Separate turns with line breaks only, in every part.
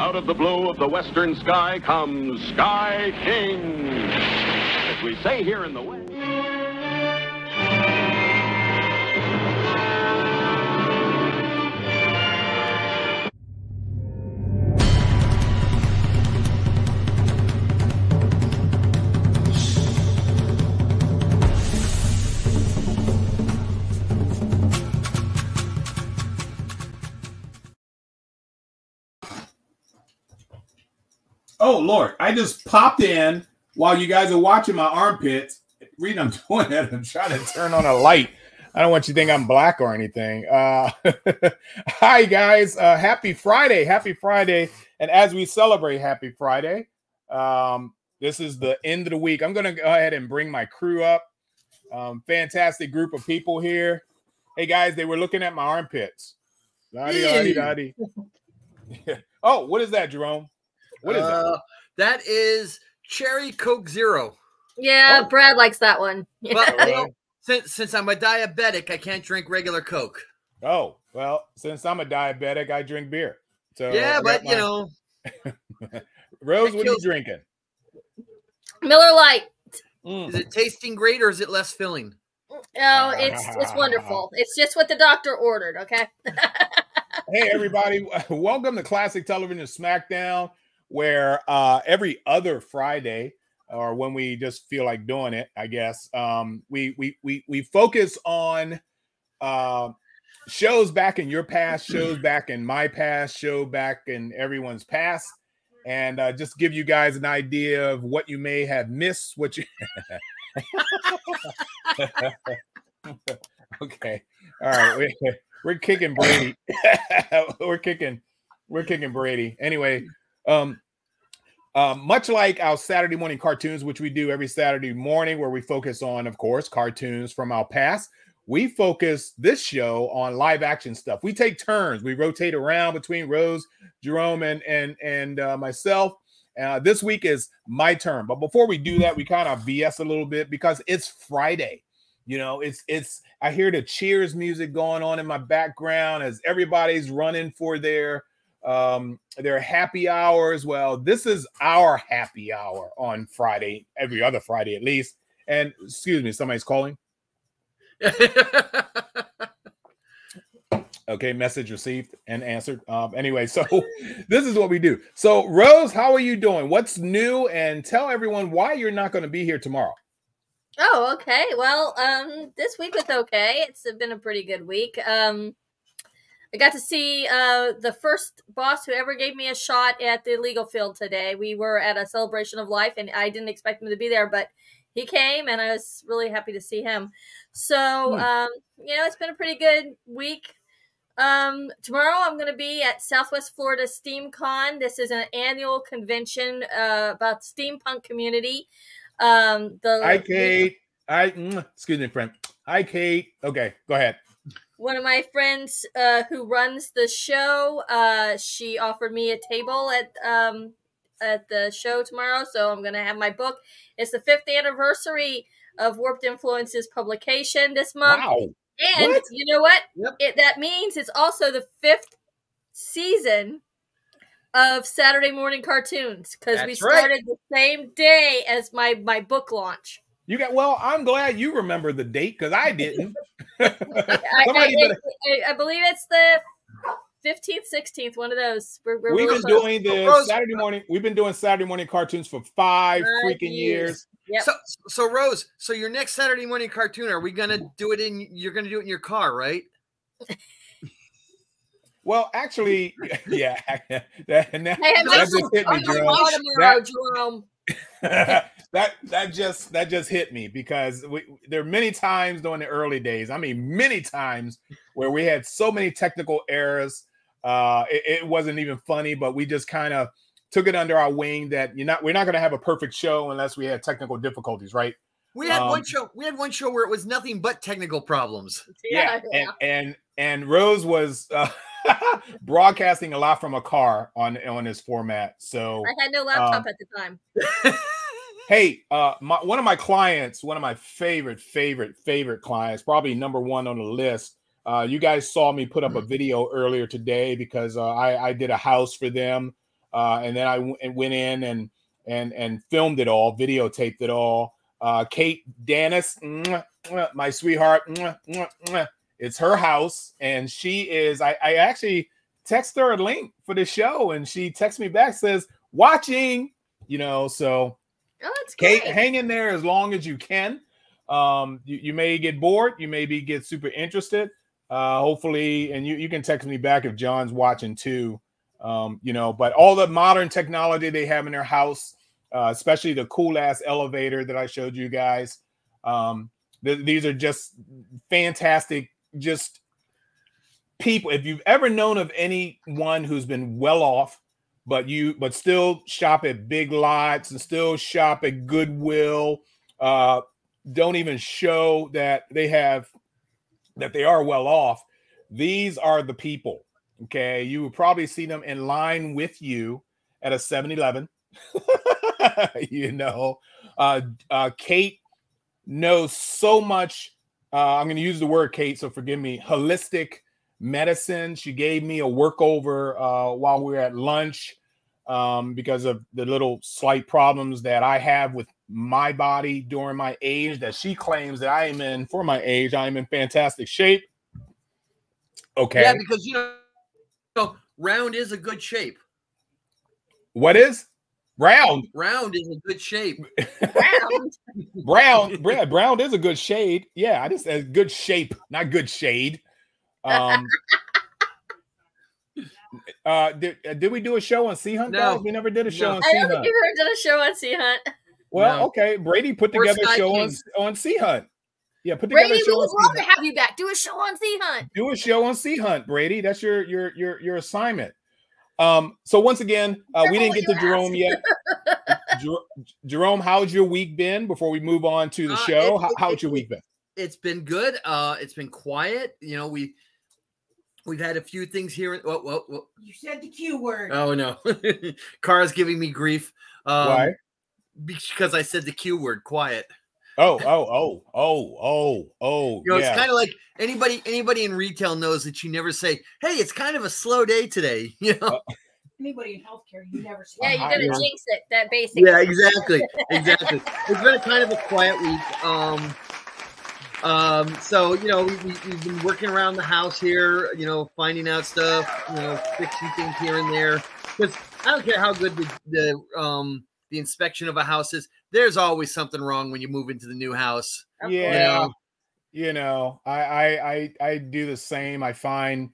Out of the blue of the western sky comes Sky King. As we say here in the West.
Oh, Lord, I just popped in while you guys are watching my armpits. Read, I'm doing that. I'm trying to turn on a light. I don't want you to think I'm black or anything. Hi, guys. Happy Friday. Happy Friday. And as we celebrate Happy Friday, this is the end of the week. I'm going to go ahead and bring my crew up. Fantastic group of people here. Hey, guys, they were looking at my armpits. Lottie. Oh, what is that, Jerome? What is that?
That is Cherry Coke Zero.
Yeah, Brad likes that one.
Well, you know, since I'm a diabetic, I can't drink regular Coke.
Oh, well, since I'm a diabetic, I drink beer. So
yeah, but you know,
Rose, what are you drinking?
Miller Lite.
Is it tasting great or is it less filling?
Oh, it's wonderful. It's just what the doctor ordered. Okay.
Hey, everybody! Welcome to Classic Television SmackDown, where every other Friday, or when we just feel like doing it, I guess, we focus on shows back in your past, shows back in my past, show back in everyone's past, and just give you guys an idea of what you may have missed. What you okay? All right, we're kicking Brady. we're kicking Brady. Anyway. Much like our Saturday morning cartoons, which we do every Saturday morning, where we focus on, of course, cartoons from our past, we focus this show on live action stuff. We take turns. We rotate around between Rose, Jerome, and myself. This week is my turn. But before we do that, we kind of BS a little bit because it's Friday. You know, I hear the cheers music going on in my background as everybody's running for their happy hours. Well, this is our happy hour on Friday, every other Friday at least. And excuse me, somebody's calling. Okay, message received and answered. Anyway, so this is what we do. So Rose, how are you doing? What's new? And tell everyone why you're not going to be here tomorrow.
Oh, okay. Well, this week was okay. It's been a pretty good week. I got to see the first boss who ever gave me a shot at the legal field today. We were at a celebration of life, and I didn't expect him to be there, but he came, and I was really happy to see him. So, you know, it's been a pretty good week. Tomorrow I'm going to be at Southwest Florida SteamCon. This is an annual convention about the steampunk community. Hi,
Kate. Excuse me, friend. Hi, Kate. Okay, go ahead.
One of my friends who runs the show, she offered me a table at the show tomorrow, so I'm going to have my book. It's the 5th anniversary of Warped Influences publication this month.
Wow.
And
what?
You know what?
Yep.
That means it's also the 5th season of Saturday morning cartoons, because we started the same day as my book launch.
Well, I'm glad you remember the date because I didn't.
I believe it's the 15th, 16th, one of those.
We've been doing the Saturday morning. We've been doing Saturday morning cartoons for 5 freaking years.
Yep.
So Rose, so your next Saturday morning cartoon, are we gonna do it you're gonna do it in your car, right?
Well, actually, yeah. That just hit me, Jerome. That just hit me because there are many times during the early days. I mean, many times where we had so many technical errors. It wasn't even funny, but we just kind of took it under our wing that we're not going to have a perfect show unless we had technical difficulties, right?
We had one show. We had one show where it was nothing but technical problems.
Yeah.
And Rose was broadcasting a lot from a car on this format. So
I had no laptop at the time.
Hey, one of my clients, one of my favorite clients, probably number one on the list. You guys saw me put up a video earlier today because I did a house for them and then I went in and filmed it all, videotaped it all. Kate Dennis, my sweetheart, it's her house, and she is. I actually text her a link for the show, and she texts me back, says watching. You know, so
that's
Kate,
great.
hang in there as long as you can. You may get bored, you maybe get super interested. Hopefully, and you can text me back if John's watching too. You know, but all the modern technology they have in their house, especially the cool ass elevator that I showed you guys. These are just fantastic, just people. If you've ever known of anyone who's been well off, but still shop at Big Lots and still shop at Goodwill, don't even show that they are well off. These are the people. Okay, you would probably see them in line with you at a 7-Eleven. You know, Kate knows so much. I'm going to use the word Kate, so forgive me. Holistic medicine. She gave me a workover while we were at lunch because of the little slight problems that I have with my body during my age, that she claims that I am in. For my age, I am in fantastic shape. Okay.
Yeah, because you know, round is a good shape.
What is? Round.
Round is a good shape.
Brown is a good shade. Yeah, I just said good shape, not good shade. Did we do a show on Sea Hunt?
No,
guys? We never did a show on Sea
I don't
Hunt.
think you ever did a show on Sea Hunt.
Well,
No.
okay. Brady put
Or
together a
Sky
show
Kings.
on Sea Hunt. Yeah, put together
Brady,
a
we
show
would
on Sea
love to
Hunt.
have you back. Do a show on Sea Hunt.
Do a show on Sea Hunt, Brady. That's your assignment. So once again, we didn't get to Jerome yet. Jerome, how's your week been before we move on to the show? How's your week been?
It's been good. It's been quiet. You know, we've had a few things here. Whoa.
You said the Q word.
Oh no. Cara's giving me grief.
Why?
Because I said the Q word, quiet.
Oh,
You know,
yeah.
it's kind of like anybody in retail knows that you never say, "Hey, it's kind of a slow day today." You know.
Anybody in healthcare, you never say.
Yeah, you're gonna
Yeah.
jinx it. That basic.
Yeah, exactly. It's been a kind of a quiet week. So you know, we've been working around the house here. You know, finding out stuff. You know, fixing things here and there. Because I don't care how good the inspection of a house is. There's always something wrong when you move into the new house.
Yeah. You know, I do the same. I find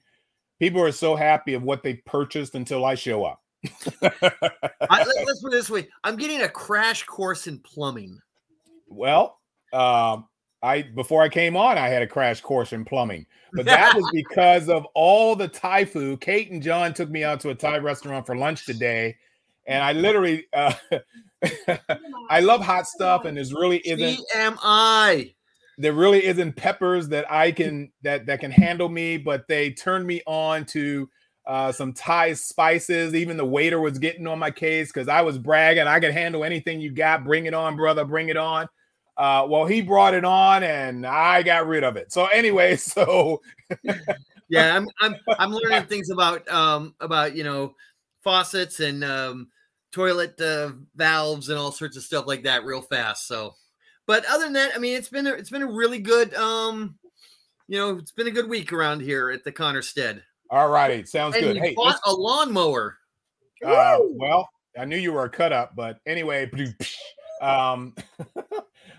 people are so happy of what they purchased until I show up.
Let's put it this way. I'm getting a crash course in plumbing.
Well, before I came on, I had a crash course in plumbing, but that was because of all the Thai food. Kate and John took me out to a Thai restaurant for lunch today, and I literally, I love hot stuff, and there's really isn't.
TMI.
There really isn't peppers that I can that can handle me, but they turned me on to some Thai spices. Even the waiter was getting on my case because I was bragging. I can handle anything you got. Bring it on, brother. Bring it on. Well, he brought it on, and I got rid of it. So anyway,
Yeah, I'm learning things about you know, faucets and toilet valves and all sorts of stuff like that real fast. So, but other than that, I mean, it's been a really good you know, it's been a good week around here at the Connor Stead.
all righty, sounds
And
good.
we
Hey,
bought a lawnmower.
well, I knew you were a cut up, but anyway,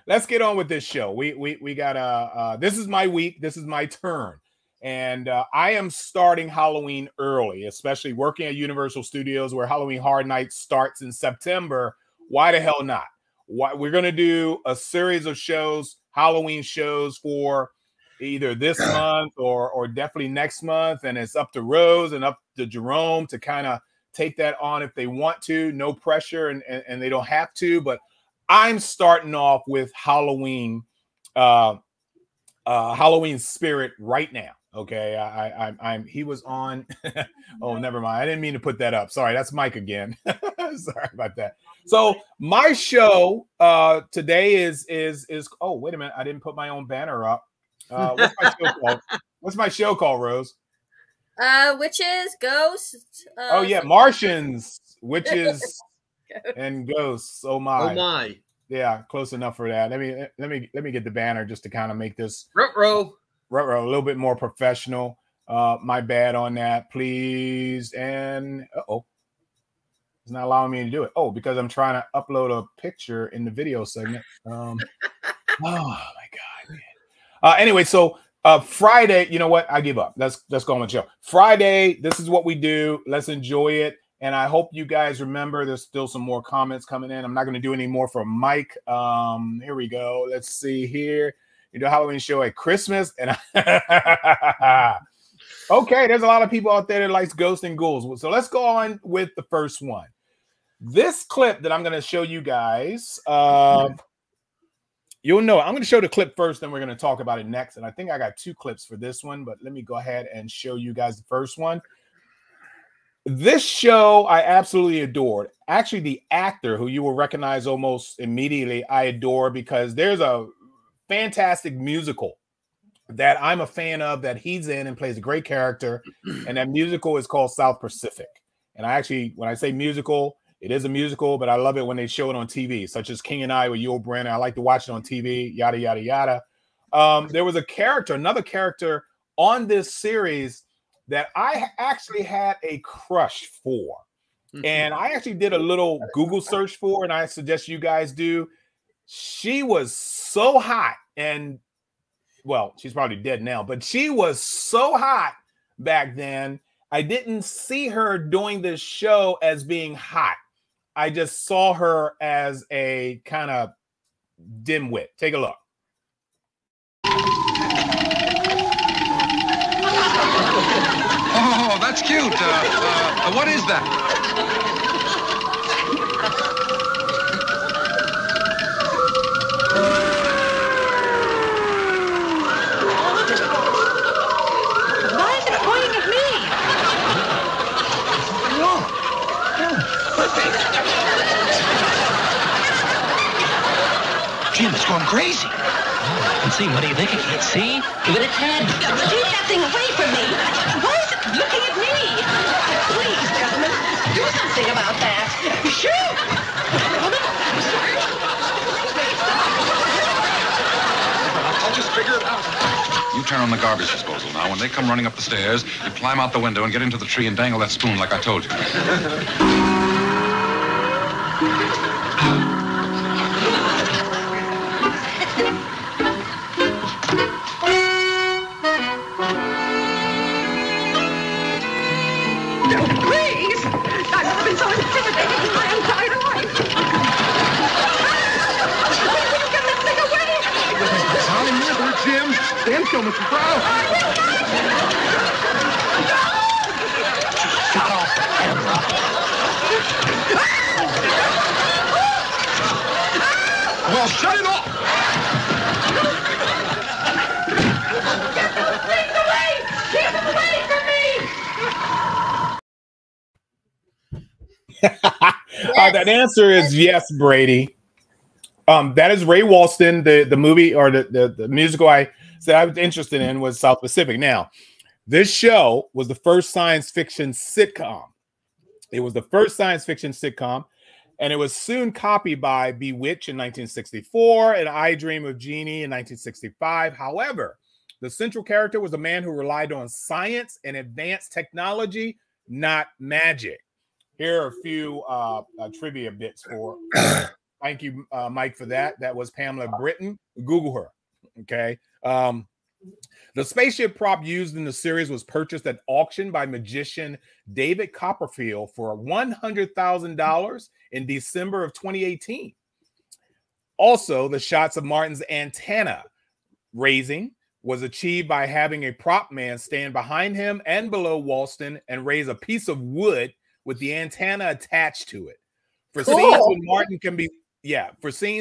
let's get on with this show. We got this is my week. This is my turn. And I am starting Halloween early, especially working at Universal Studios where Halloween Horror Nights starts in September. Why the hell not? We're going to do a series of shows, Halloween shows for either this month or definitely next month. And it's up to Rose and up to Jerome to kind of take that on if they want to. No pressure, and they don't have to. But I'm starting off with Halloween, Halloween spirit right now. Okay, he was on. Oh, never mind. I didn't mean to put that up. Sorry, that's Mike again. Sorry about that. So my show today is. Oh, wait a minute. I didn't put my own banner up. What's my show called? What's my show called, Rose?
Witches, ghosts.
Oh yeah, Martians. witches and ghosts. Oh my.
Oh my.
Yeah, close enough for that. Let me get the banner just to kind of make this
Ruh-roh.
a little bit more professional. My bad on that, please. And it's not allowing me to do it. Oh, because I'm trying to upload a picture in the video segment. Oh my God, man. Anyway, so Friday, you know what? I give up. Let's go on with the show. Friday, this is what we do. Let's enjoy it. And I hope you guys remember there's still some more comments coming in. I'm not going to do any more for Mike. Here we go. Let's see here. You know, Halloween show at Christmas. And okay, there's a lot of people out there that likes ghosts and ghouls. So let's go on with the first one. This clip that I'm going to show you guys, you'll know. I'm going to show the clip first, then we're going to talk about it next. And I think I got 2 clips for this one, but let me go ahead and show you guys the first one. This show I absolutely adored. Actually, the actor who you will recognize almost immediately, I adore because there's a fantastic musical that I'm a fan of that he's in and plays a great character. And that musical is called South Pacific. And I actually, when I say musical, it is a musical, but I love it when they show it on TV, such as King and I with Yul Brynner. I like to watch it on TV, yada, yada, yada. There was another character on this series that I actually had a crush for. And I actually did a little Google search for, and I suggest you guys do. She was so hot, and well, she's probably dead now, but she was so hot back then. I didn't see her doing this show as being hot. I just saw her as a kind of dimwit. Take a look.
Oh, that's cute. What is that?
Why is it pointing at me?
Jim, it's gone crazy.
Let's see, what do you think? I can't see. Give it a 10.
Keep that thing away from me. Why is it looking at me? Please, gentlemen, do something about that. Shoot!
I'll just figure it out. You turn on the garbage disposal now. When they come running up the stairs, you climb out the window and get into the tree and dangle that spoon like I told you.
Please! I've never been so intimidated in my entire life. Will you get that thing away?
I'll never, Jim. Stand still, Mr. Brown.
Shut off the camera.
Well, shut it off.
Get those things away! Keep them away from me!
That answer is yes, Brady. That is Ray Walston. The movie or the musical I said I was interested in was South Pacific. Now, this show was the first science fiction sitcom. It was the first science fiction sitcom, and it was soon copied by Bewitched in 1964 and I Dream of Jeannie in 1965. However, the central character was a man who relied on science and advanced technology, not magic. Here are a few trivia bits for. Thank you, Mike, for that. That was Pamela Britton. Google her. Okay. The spaceship prop used in the series was purchased at auction by magician David Copperfield for $100,000 in December of 2018. Also, the shots of Martin's antenna raising was achieved by having a prop man stand behind him and below Walston and raise a piece of wood with the antenna attached to it. For scenes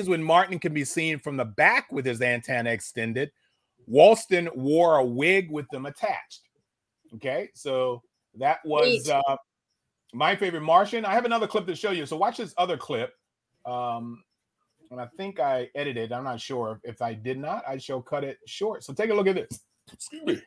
when Martin can be seen from the back with his antenna extended, Walston wore a wig with them attached. Okay, so that was my favorite Martian. I have another clip to show you. So watch this other clip. And I think I edited. I'm not sure. If I did not, I shall cut it short. So take a look at this. Excuse me.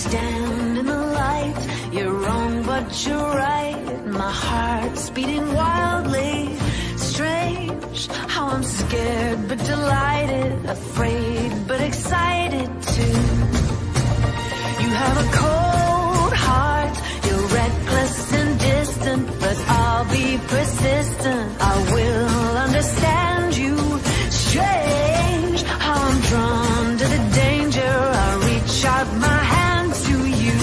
stand in the light. You're wrong, but you're right. My heart's beating wildly. Strange how I'm scared but delighted, afraid but excited too. You have a cold heart, you're reckless and distant, but I'll be persistent. I will understand you. Strange how I'm drawn to the danger. I reach out my hand to you.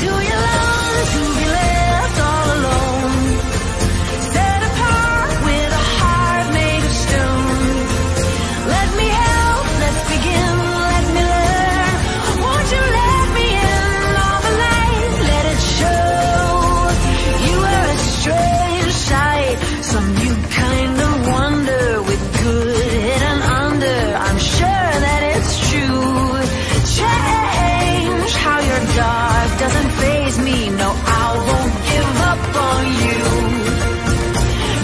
Do you long to be left all alone, set apart with a heart made of stone? Let me help, let's begin, let me learn. Won't you let me in all the night, let it show. You are a strange sight, some new kind of wonder with good hidden under. I'm sure that it's true. Change how your dark doesn't faze me. No, I won't give up on you.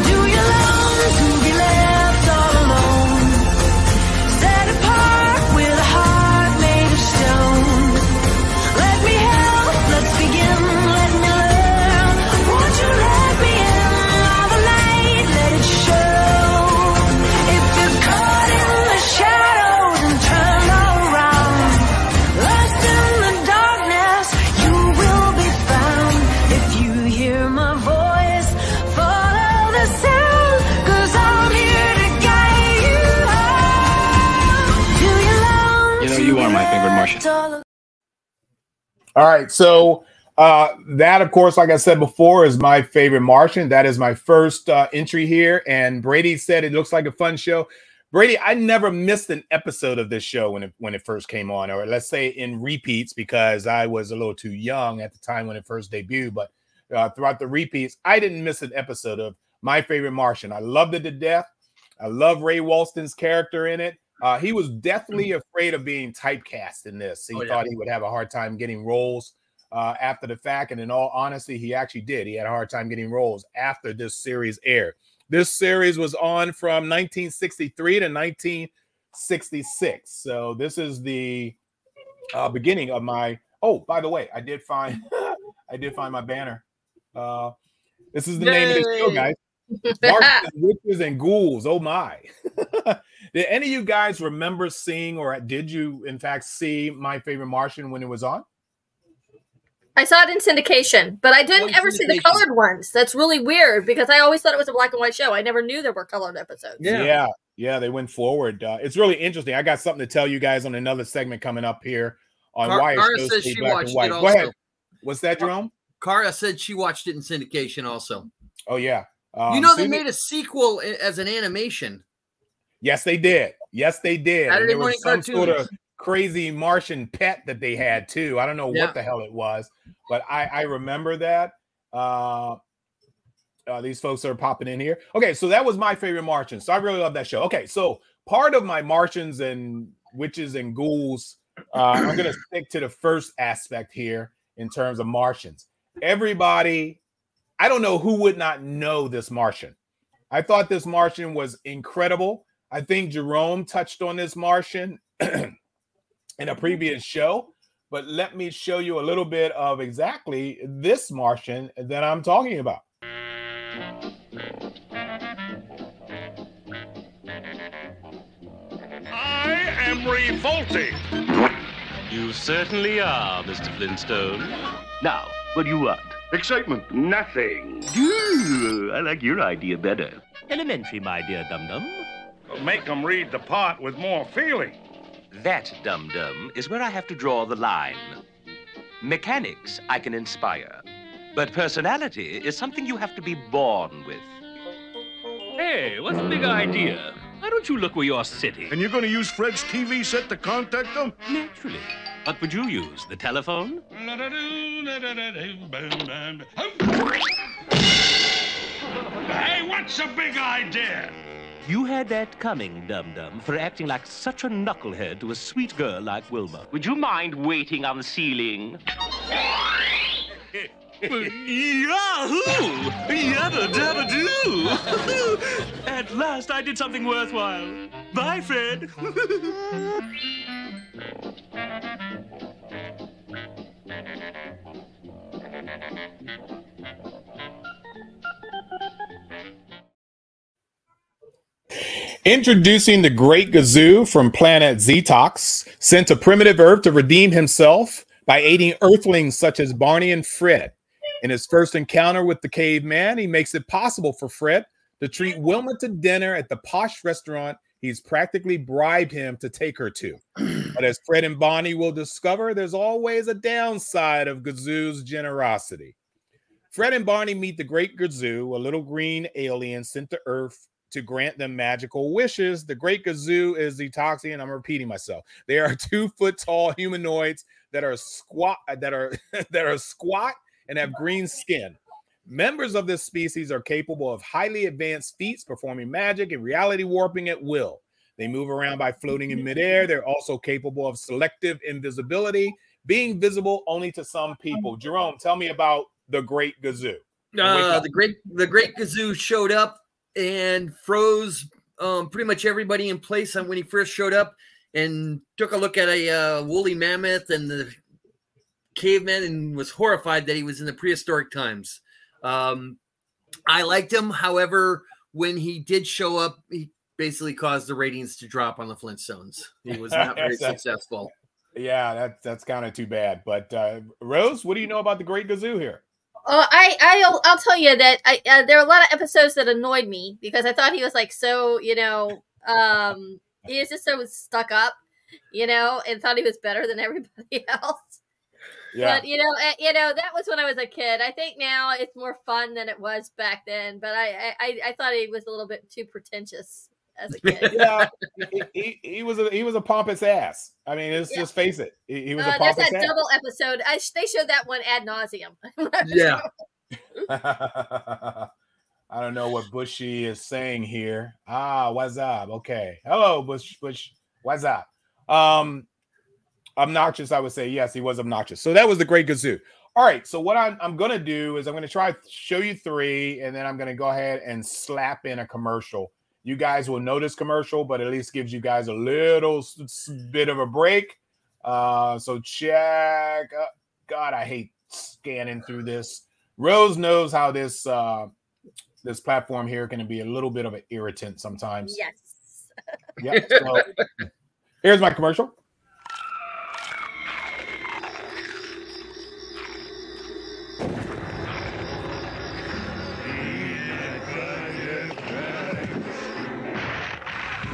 Do you long to be left all alone, set apart with a heart made of stone? Let me help, let's begin, let me learn. Won't you let me in all the night, let it show. If you're caught in the shadows and turned around, lost in the darkness, you will be found. If you hear my voice, follow the sound, 'cause I'm here to guide you home. Do you long
You know, you are my favorite Martian.
to
All right, so that, of course, like I said before, is my favorite Martian. That is my first entry here, and Brady said it looks like a fun show. Brady, I never missed an episode of this show when it first came on, or let's say in repeats, because I was a little too young at the time when it first debuted. But throughout the repeats, I didn't miss an episode of my favorite Martian. I loved it to death. I love Ray Walston's character in it. He was definitely afraid of being typecast in this. He thought he would have a hard time getting roles after the fact. And in all honesty, he actually did. He had a hard time getting roles after this series aired. This series was on from 1963 to 1966. So this is the beginning of my. Oh, by the way, I did find my banner. This is the name of the show, guys. Martians, Witches, and Ghouls. Oh my. Did any of you guys remember seeing, or did you in fact see My Favorite Martian when it was on?
I saw it in syndication, but I didn't ever see the colored ones. That's really weird because I always thought it was a black and white show. I never knew there were colored episodes.
Yeah, they went forward. It's really interesting. I got something to tell you guys on another segment coming up here on why
Cara
it's
says she
black
watched
and white.
it also.
Go ahead. What's that, Jerome?
Cara said she watched it in syndication also.
Oh yeah.
You know, they made a sequel as an animation.
Yes, they did. Yes, they did. And there was some
cartoons.
sort of crazy Martian pet that they had too. I don't know what the hell it was, but I remember that. These folks are popping in here. Okay, so that was My Favorite Martian. So I really love that show. Okay, so part of my Martians and Witches and Ghouls, I'm going to stick to the first aspect here in terms of Martians. Everybody, I don't know who would not know this Martian. I thought this Martian was incredible. I think Jerome touched on this Martian in a previous show, but let me show you a little bit of exactly this Martian that I'm talking about.
I am revolting.
You certainly are, Mr. Flintstone.
Now, what do you want?
Excitement. Nothing.
Ooh, I like your idea better.
Elementary, my dear dum-dum.
Make them read the part with more feeling.
That, dum-dum, is where I have to draw the line. Mechanics I can inspire, but personality is something you have to be born with.
Hey, what's the big idea? Why don't you look where you're sitting?
And you're going to use Fred's TV set to contact them?
Naturally. What would you use, the telephone?
Hey, what's the big idea?
You had that coming, dum-dum, for acting like such a knucklehead to a sweet girl like Wilma.
Would you mind waiting on the ceiling?
Yahoo! Yabba dabba doo! At last I did something worthwhile. Bye, Fred.
Introducing the Great Gazoo from planet Zetox, sent to primitive Earth to redeem himself by aiding Earthlings such as Barney and Fred. In his first encounter with the caveman, he makes it possible for Fred to treat Wilma to dinner at the posh restaurant he's practically bribed him to take her to. But as Fred and Bonnie will discover, there's always a downside of Gazoo's generosity. Fred and Barney meet the Great Gazoo, a little green alien sent to Earth to grant them magical wishes. The Great Gazoo is Zetoxian. I'm repeating myself. They are 2-foot-tall humanoids that are squat and have green skin. Members of this species are capable of highly advanced feats, performing magic and reality warping at will. They move around by floating in midair. They're also capable of selective invisibility, being visible only to some people. Jerome, tell me about the Great Gazoo.
The Great Gazoo showed up and froze pretty much everybody in place when he first showed up, and took a look at a woolly mammoth and the caveman, and was horrified that he was in the prehistoric times. I liked him. However, when he did show up, he basically caused the ratings to drop on the Flintstones. He was not very successful.
Yeah, that's kind of too bad. But Rose, what do you know about the Great Gazoo here?
I'll tell you that there are a lot of episodes that annoyed me because I thought he was like so, he was just so stuck up, and thought he was better than everybody else. Yeah. But that was when I was a kid. I think now it's more fun than it was back then. But I thought he was a little bit too pretentious as a kid.
Yeah, he was a pompous ass. I mean, just face it. He was a pompous
there's that
ass.
double episode. They showed that one ad nauseum.
Yeah.
I don't know what Bushy is saying here. What's up? Okay. Hello, Bush. What's up? Obnoxious, I would say. Yes, he was obnoxious. So that was the Great Gazoo. All right. So what I'm going to do is I'm going to try to show you 3, and then I'm going to go ahead and slap in a commercial. You guys will know this commercial, but at least gives you guys a little bit of a break. So check. God, I hate scanning through this. Rose knows how this platform here can be a little bit of an irritant sometimes.
Yes.
Yep. So here's my commercial.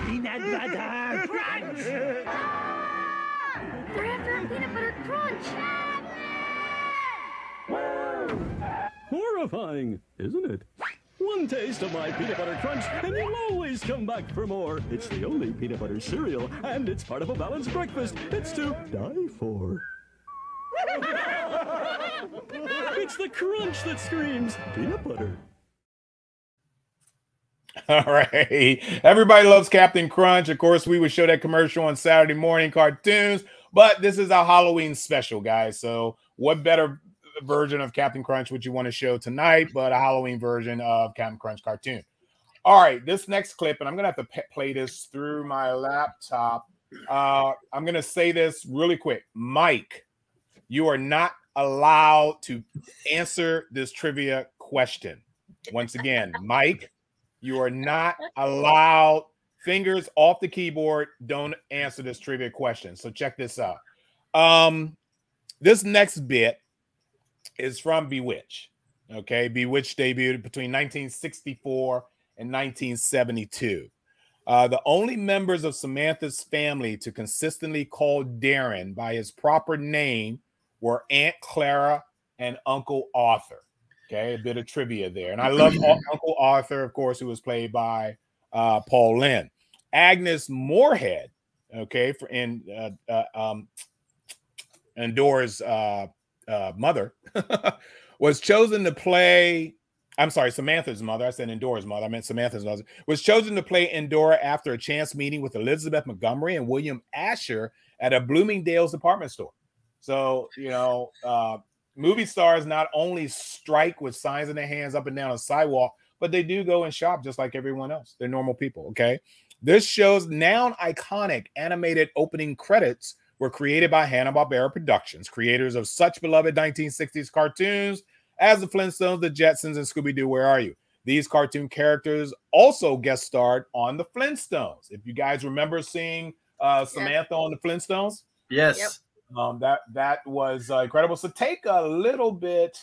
Peanut butter crunch! They're after peanut butter crunch!
Horrifying, isn't it? One taste of my peanut butter crunch, and you'll always come back for more. It's the only peanut butter cereal, and it's part of a balanced breakfast. It's to die for. It's the crunch that screams peanut butter.
All right. Everybody loves Captain Crunch. Of course, we would show that commercial on Saturday morning cartoons, but this is our Halloween special, guys. So what better version of Captain Crunch would you want to show tonight but a Halloween version of Captain Crunch cartoon? All right. This next clip, and I'm going to have to play this through my laptop. I'm going to say this really quick. Mike, you are not allowed to answer this trivia question. Once again, Mike, you are not allowed. Fingers off the keyboard. Don't answer this trivia question. So check this out. This next bit is from Bewitched. Okay, Bewitched debuted between 1964 and 1972. The only members of Samantha's family to consistently call Darren by his proper name were Aunt Clara and Uncle Arthur. Okay, a bit of trivia there. And I love Uncle Arthur, of course, who was played by Paul Lynn. Agnes Moorehead, okay, and Dora's mother, was chosen to play, I'm sorry, Samantha's mother. I said Endora's mother. I meant Samantha's mother. Was chosen to play Endora after a chance meeting with Elizabeth Montgomery and William Asher at a Bloomingdale's department store. So, movie stars not only strike with signs in their hands up and down a sidewalk, but they do go and shop just like everyone else. They're normal people, okay? This show's now iconic animated opening credits were created by Hanna-Barbera Productions, creators of such beloved 1960s cartoons as the Flintstones, the Jetsons, and Scooby-Doo, Where Are You? these cartoon characters also guest starred on the Flintstones. If you guys remember seeing Samantha on the Flintstones.
Yes.
That was incredible. So take a little bit.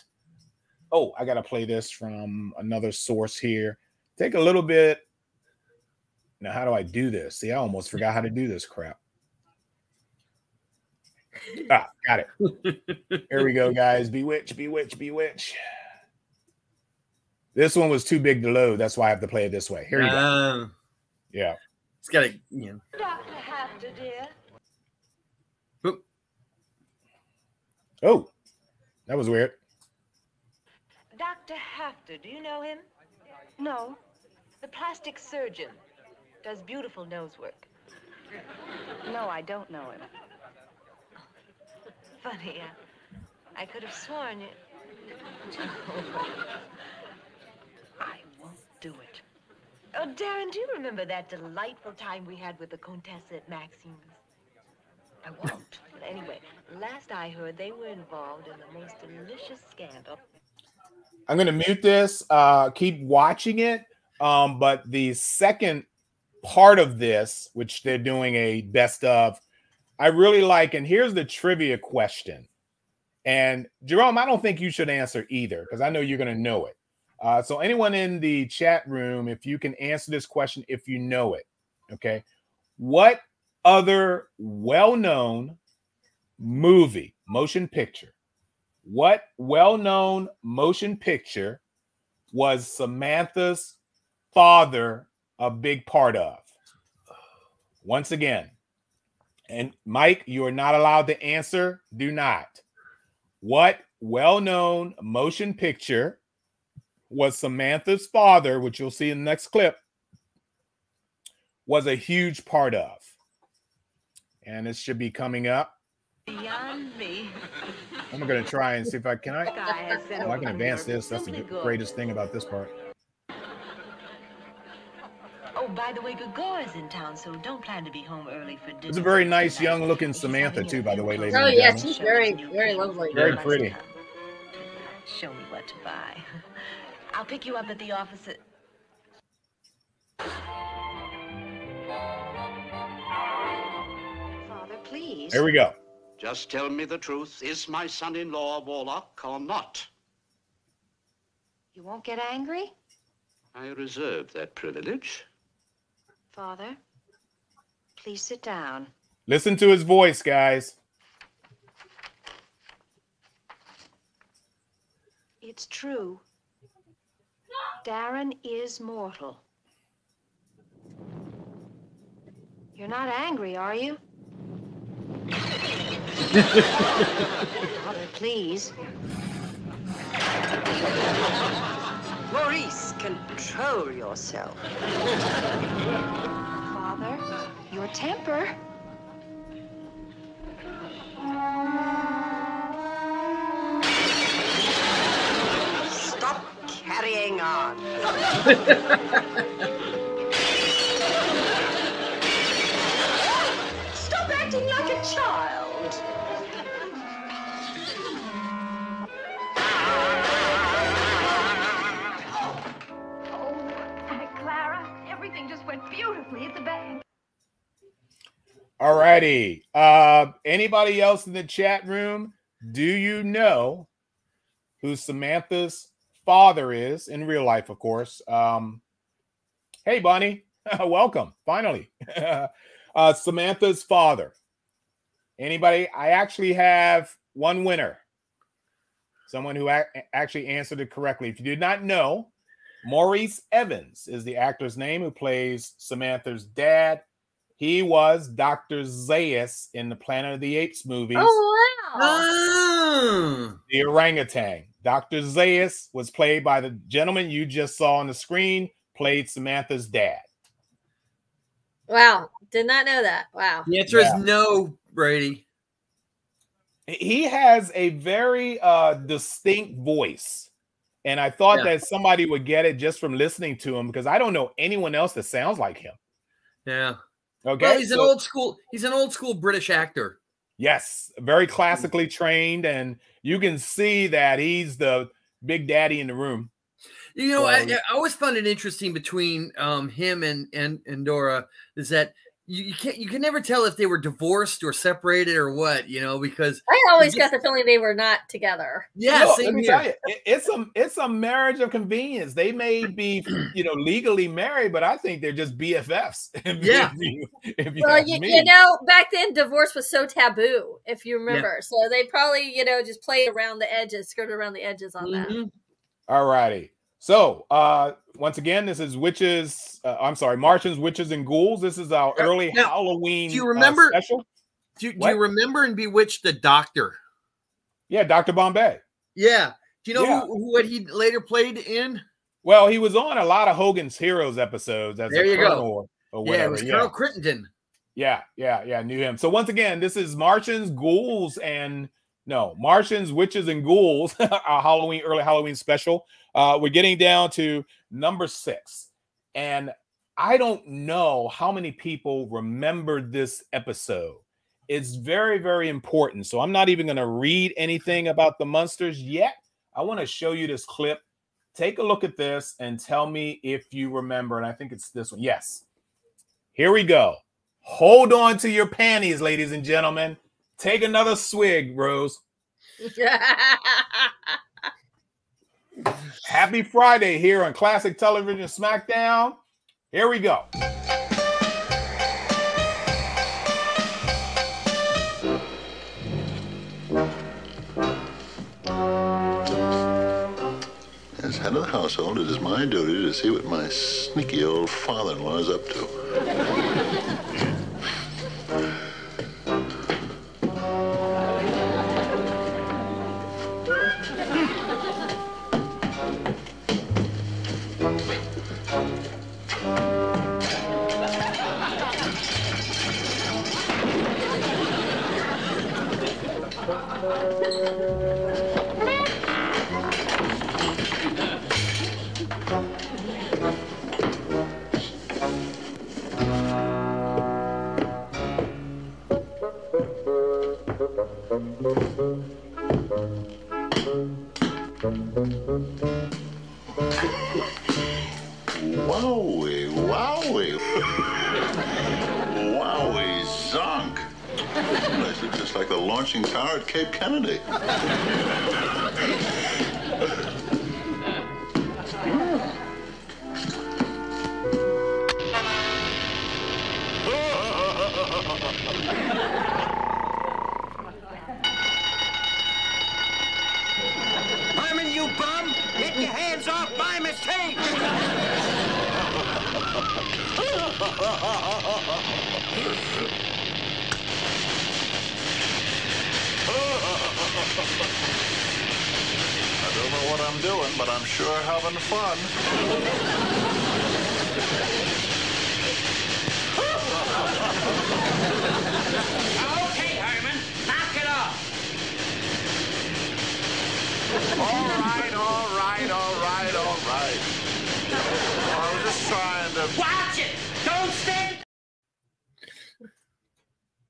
Oh, I got to play this from another source here. Take a little bit. Now, how do I do this? See, I almost forgot how to do this crap. Ah, got it. Here we go, guys. Bewitch, bewitch, bewitch. This one was too big to load. That's why I have to play it this way. Here you go. Yeah.
It's got to, you know.
Dr. Hafter, dear.
Oop.
Oh, that was weird.
Dr. Hafter, do you know him? No. The plastic surgeon. Does beautiful nose work. No, I don't know him. Funny, I could have sworn you... I won't do it. Oh, Darren, do you remember that delightful time we had with the Contessa at Maxine's? I won't. But anyway, last I heard, they were involved in the most delicious scandal.
I'm going to mute this. Keep watching it. But the second part of this, which they're doing a best of, I really like. And here's the trivia question. And Jerome, I don't think you should answer either, because I know you're going to know it. So anyone in the chat room, if you can answer this question, if you know it, okay. What other well-known movie, motion picture, what well-known motion picture was Samantha's father a big part of? Once again, and Mike, you are not allowed to answer. Do not. What well-known motion picture was Samantha's father, which you'll see in the next clip, was a huge part of? And this should be coming up.
Beyond me.
I'm going to try and see if I can. I can advance this. That's the greatest thing about this part.
Oh, by the way, Gagora's in town, so don't plan to be home early for dinner.
It's a very nice, young-looking Samantha, too, by the way, ladies and
Oh,
gentlemen.
yes, she's very, very lovely.
Very pretty.
Show me what to buy. I'll pick you up at the office at... Father, please.
Here we go.
Just tell me the truth. Is my son-in-law a warlock or not?
You won't get angry?
I reserve that privilege.
Father, please sit down.
Listen to his voice, guys.
It's true. Darren is mortal. You're not angry, are you? Father, please.
Maurice, control yourself.
Father, your temper.
Stop carrying on.
Stop acting like a child.
Clara, everything just went beautifully at the bank.
All righty. Anybody else in the chat room? Do you know who Samantha's father is in real life, of course? Hey, Bonnie. Welcome. Finally. Samantha's father. Anybody? I actually have one winner. Someone who actually answered it correctly. If you did not know, Maurice Evans is the actor's name who plays Samantha's dad. He was Dr. Zaius in the Planet of the Apes movies.
Oh, wow.
The orangutan. Dr. Zaius was played by the gentleman you just saw on the screen, played Samantha's dad.
Wow. Did not know that. Wow.
The answer is no, Brady.
He has a very distinct voice. And I thought that somebody would get it just from listening to him, because I don't know anyone else that sounds like him.
Yeah.
Okay.
Well, he's an old school British actor.
Yes, very classically trained, and you can see that he's the big daddy in the room.
You know, I always found it interesting between him and Dora is that you can never tell if they were divorced or separated or what, you know, because
I always got the feeling they were not together.
Yeah,
Look,
same
let me
here.
tell you, it's a marriage of convenience. They may be, legally married, but I think they're just BFFs.
Yeah.
If you
Well,
ask me.
you know, back then divorce was so taboo, if you remember. So they probably, just played around the edges, skirted around the edges on that.
All righty. So, once again, this is Martians, Witches, and Ghouls. This is our early Halloween
do you remember,
special.
Do you remember in Bewitched the Doctor?
Yeah, Dr. Bombay.
Yeah. Do you know what he later played in?
Well, he was on a lot of Hogan's Heroes episodes as
there
a
you
colonel
go.
or whatever.
Yeah, it was Colonel Crittenden.
Yeah, knew him. So once again, this is Martians, Witches, and Ghouls, our early Halloween special. We're getting down to number 6. And I don't know how many people remember this episode. It's very, very important. So I'm not even going to read anything about the monsters yet. I want to show you this clip. Take a look at this and tell me if you remember. And I think it's this one. Yes. Here we go. Hold on to your panties, ladies and gentlemen. Take another swig, Rose. Happy Friday here on Classic Television SmackDown. Here we go.
As head of the household, it is my duty to see what my sneaky old father-in-law is up to. Wowie, wowie. Wowie zonk. This is just like the launching tower at Cape Kennedy.
Herman, you bum! Get your hands off my mistake!
I don't know what I'm doing, but I'm sure having fun.
Okay, Herman, knock it off!
All right. I was just trying to...
Watch it! Don't stand...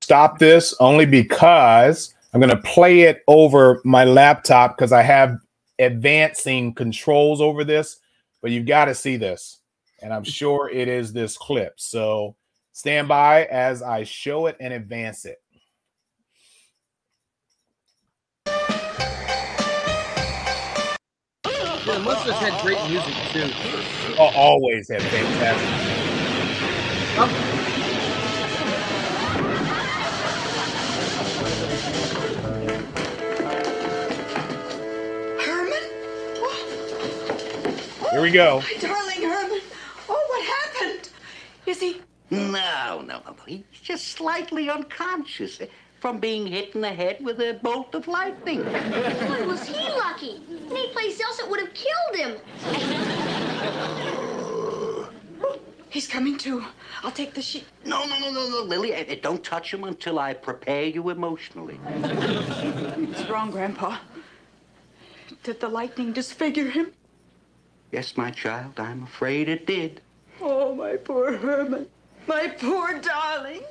Stop this only because I'm going to play it over my laptop because I have advancing controls over this, but you've got to see this. And I'm sure it is this clip. So stand by as I show it and advance it.
Yeah, most of us had great music too.
Oh, always had fantastic.
Herman?
Here we go.
My darling Herman. Oh, what happened? Is he?
No. He's just slightly unconscious from being hit in the head with a bolt of lightning.
Boy, was he lucky. Any place else it would have killed him.
He's coming to. I'll take the sheet.
No, Lily. Don't touch him until I prepare you emotionally.
What's wrong, Grandpa? Did the lightning disfigure him?
Yes, my child, I'm afraid it did.
Oh, my poor Herman. My poor darling.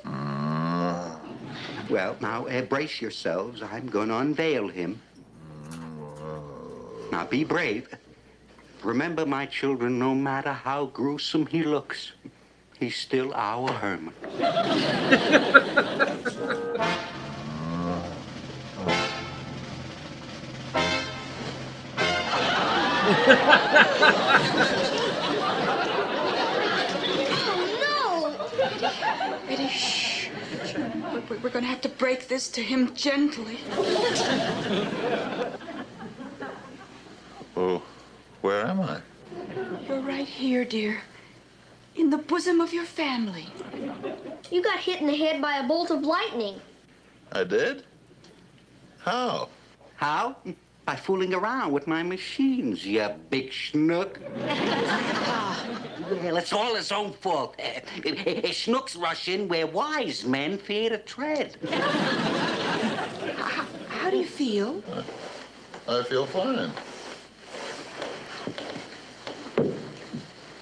Well, now, brace yourselves. I'm going to unveil him. Now, be brave. Remember, my children, no matter how gruesome he looks, he's still our Herman.
Eddie, shh. We're going to have to break this to him gently.
Oh, where am I?
You're right here, dear. In the bosom of your family.
You got hit in the head by a bolt of lightning.
I did? How?
How? By fooling around with my machines, you big schnook. Well, it's all his own fault. Schnooks rush in where wise men fear to tread.
How do you feel?
I feel fine.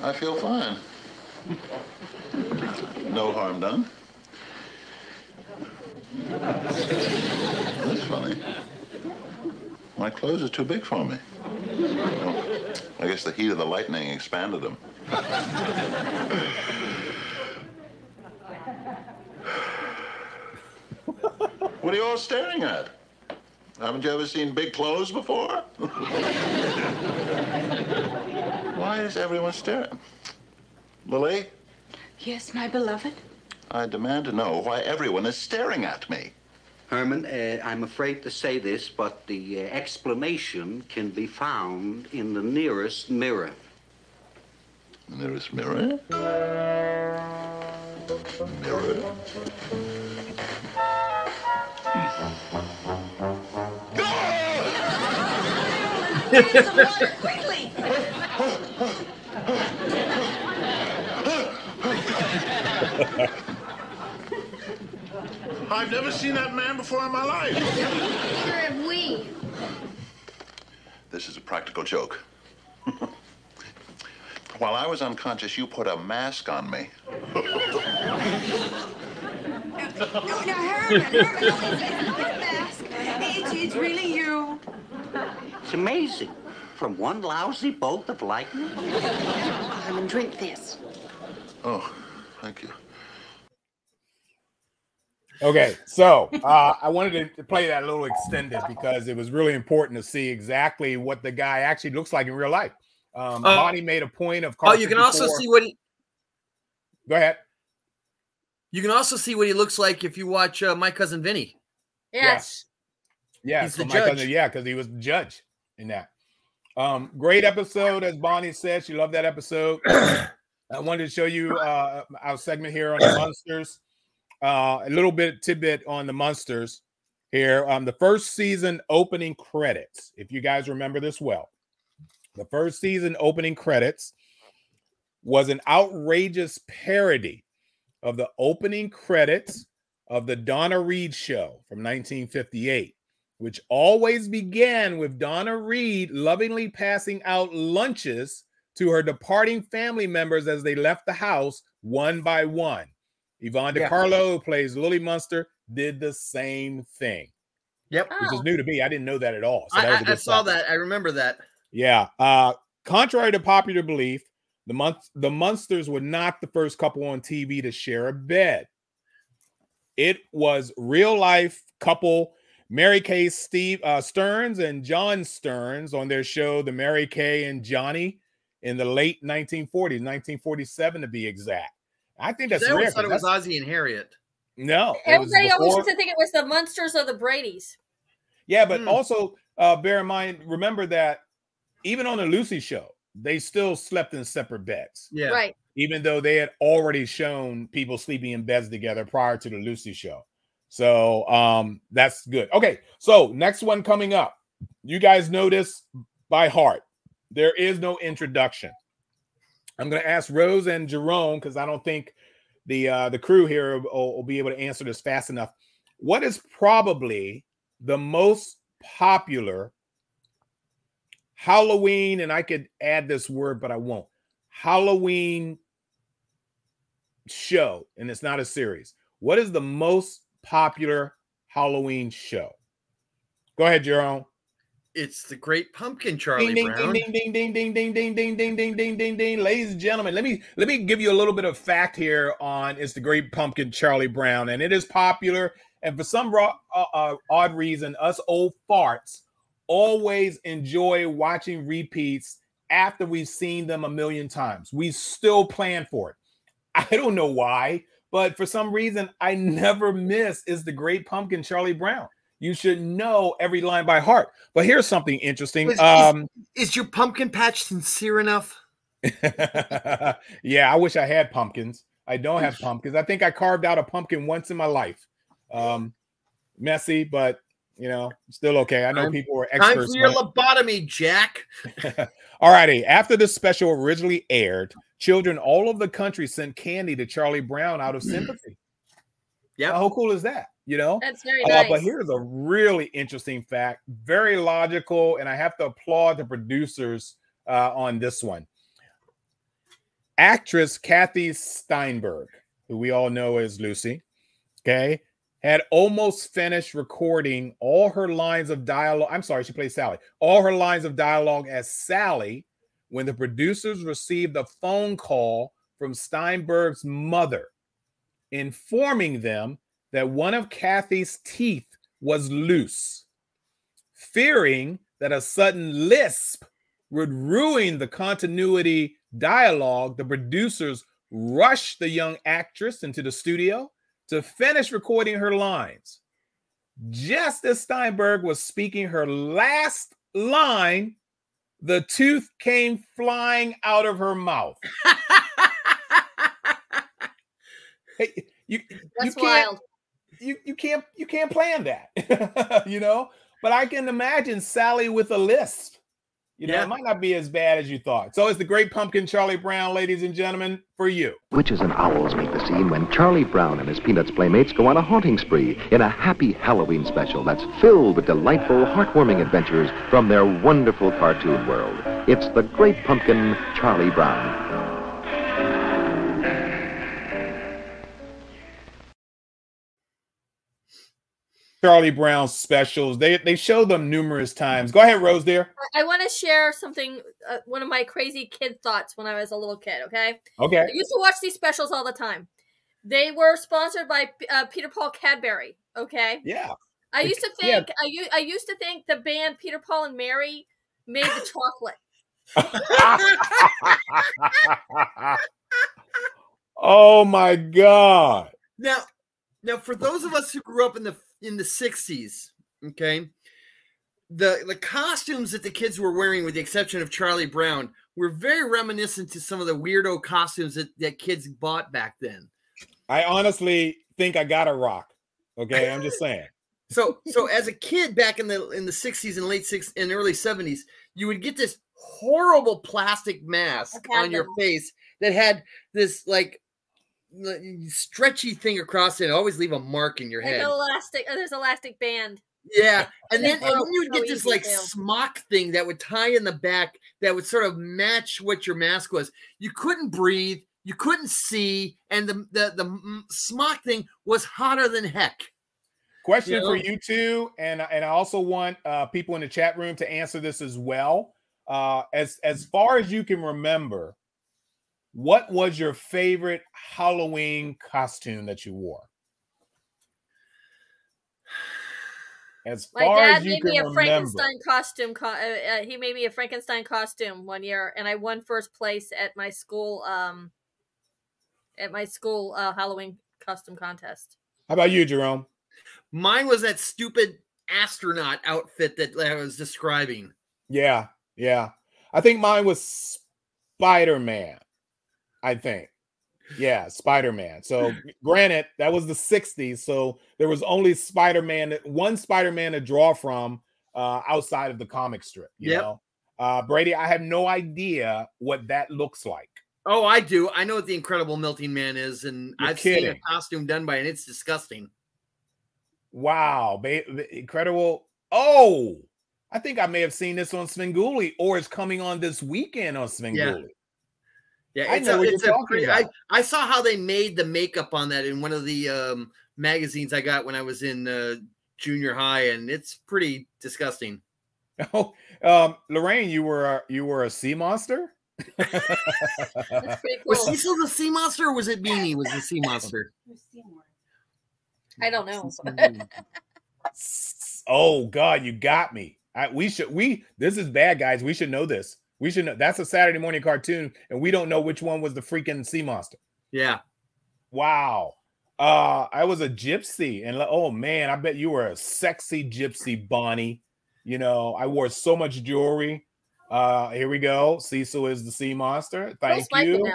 I feel fine. No harm done. That's funny. My clothes are too big for me. Oh, I guess the heat of the lightning expanded them. What are you all staring at? Haven't you ever seen big clothes before? Why is everyone staring? Lily?
Yes, my beloved?
I demand to know why everyone is staring at me.
Herman, I'm afraid to say this, but the explanation can be found in the nearest mirror.
The nearest mirror? Mirror?
Some water, quickly!
I've never seen that man before in my life.
Neither have we.
This is a practical joke. While I was unconscious, you put a mask on me.
Now, Herman, it's not a mask. It's really you.
It's amazing. From one lousy bolt of lightning.
Herman, drink this.
Oh, thank you.
Okay, so I wanted to play that a little extended because it was really important to see exactly what the guy actually looks like in real life. Bonnie made a point of.
Oh, you can also see what he.
Go ahead.
You can also see what he looks like if you watch My Cousin Vinny.
Yes.
Yeah,
He's the
my
judge.
cousin, because he was the judge in that. Great episode, as Bonnie said. She loved that episode. I wanted to show you our segment here on the Munsters. A little bit tidbit on the Munsters here. The first season opening credits, if you guys remember this well. The first season opening credits was an outrageous parody of the opening credits of the Donna Reed show from 1958, which always began with Donna Reed lovingly passing out lunches to her departing family members as they left the house one by one. Yvonne DiCarlo, who plays Lily Munster, did the same thing.
Yep.
Which is new to me. I didn't know that at all. So that was a
I
good
saw
fact.
that. I remember that.
Yeah. Contrary to popular belief, the Munsters were not the first couple on TV to share a bed. It was real life couple Mary Kay Stearns and John Stearns on their show, The Mary Kay and Johnny, in the late 1940s, 1947 to be exact. I think that's
I
rare.
always thought it was Ozzie and Harriet.
No.
Everybody always used to think it was the Munsters or the Bradys.
Yeah, but also bear in mind, remember that even on the Lucy show, they still slept in separate beds.
Yeah.
Right.
Even though they had already shown people sleeping in beds together prior to the Lucy show. So that's good. Okay, so next one coming up. You guys know this by heart. There is no introduction. I'm going to ask Rose and Jerome, because I don't think the crew here will be able to answer this fast enough. What is probably the most popular Halloween, and I could add this word, but I won't, Halloween show, and it's not a series. What is the most popular Halloween show? Go ahead, Jerome.
It's the Great Pumpkin, Charlie
Ding,
Brown.
ding, ding, ding, ding, ding, ding, ding, ding, ding, ding, ding, ding. Ladies and gentlemen, let me give you a little bit of fact here on It's the Great Pumpkin, Charlie Brown, and it is popular. And for some odd reason, us old farts always enjoy watching repeats after we've seen them a million times. We still plan for it. I don't know why, but for some reason, I never miss It's the Great Pumpkin, Charlie Brown. You should know every line by heart. But here's something interesting.
Is your pumpkin patch sincere enough?
Yeah, I wish I had pumpkins. I don't have pumpkins. I think I carved out a pumpkin once in my life. Messy, but still okay. I know people were experts.
Time for your lobotomy, Jack.
All righty. After this special originally aired, children all over the country sent candy to Charlie Brown out of sympathy.
Yeah,
how cool is that?
That's very nice.
But here's a really interesting fact, very logical, and I have to applaud the producers on this one. Actress Kathy Steinberg, who we all know as Lucy, okay, had almost finished recording all her lines of dialogue. I'm sorry, she plays Sally. All her lines of dialogue as Sally when the producers received a phone call from Steinberg's mother informing them that one of Kathy's teeth was loose. Fearing that a sudden lisp would ruin the continuity dialogue, the producers rushed the young actress into the studio to finish recording her lines. Just as Steinberg was speaking her last line, the tooth came flying out of her mouth. Hey,
That's wild.
You can't plan that, But I can imagine Sally with a lisp. It might not be as bad as you thought. So it's the Great Pumpkin, Charlie Brown, ladies and gentlemen, for you.
Witches and owls make the scene when Charlie Brown and his Peanuts playmates go on a haunting spree in a happy Halloween special that's filled with delightful, heartwarming adventures from their wonderful cartoon world. It's the Great Pumpkin, Charlie Brown.
Charlie Brown specials. They show them numerous times. Go ahead, Rose dear.
I want to share something, one of my crazy kid thoughts when I was a little kid, okay?
Okay.
I used to watch these specials all the time. They were sponsored by Peter Paul Cadbury, okay?
Yeah.
I used to think I used to think the band Peter Paul and Mary made the chocolate.
Oh my God.
Now for those of us who grew up in the 60s, okay, the costumes that the kids were wearing, with the exception of Charlie Brown, were very reminiscent to some of the weirdo costumes that kids bought back then.
I honestly think I got a rock. Okay, I'm just saying.
So as a kid back in the 60s and late 60s and early 70s, you would get this horrible plastic mask on your face that had this like stretchy thing across it. Always leave a mark in your head.
There's elastic band.
Yeah, and then you would get this like smock thing that would tie in the back that would sort of match what your mask was. You couldn't breathe, you couldn't see, and the smock thing was hotter than heck.
Question for you two, and I also want people in the chat room to answer this as well. As far as you can remember, what was your favorite Halloween costume that you wore? As far as you can remember.
Frankenstein costume. He made me a Frankenstein costume one year, and I won first place at my school. Halloween costume contest.
How about you, Jerome?
Mine was that stupid astronaut outfit that I was describing.
Yeah. I think mine was Spider-Man. I think. Yeah, Spider-Man. So granted, that was the 60s. So there was only one Spider-Man to draw from outside of the comic strip. You know? Brady, I have no idea what that looks like.
Oh, I do. I know what the Incredible Melting Man is, and I've seen a costume done by it, and it's disgusting.
Wow. Incredible. Oh, I think I may have seen this on Svengoolie, or it's coming on this weekend on Svengoolie.
Yeah,
I
saw how they made the makeup on that in one of the magazines I got when I was in junior high, and it's pretty disgusting.
Oh, Lorraine, you were a sea monster.
That's pretty cool.
Was Cecil the sea monster, or was it Beanie was the sea monster?
I don't know.
Oh God, you got me. This is bad, guys. We should know this. We should know. That's a Saturday morning cartoon, and we don't know which one was the freaking sea monster.
Yeah.
Wow. I was a gypsy, and oh man, I bet you were a sexy gypsy, Bonnie. You know, I wore so much jewelry. Here we go. Cecil is the sea monster. Thank you.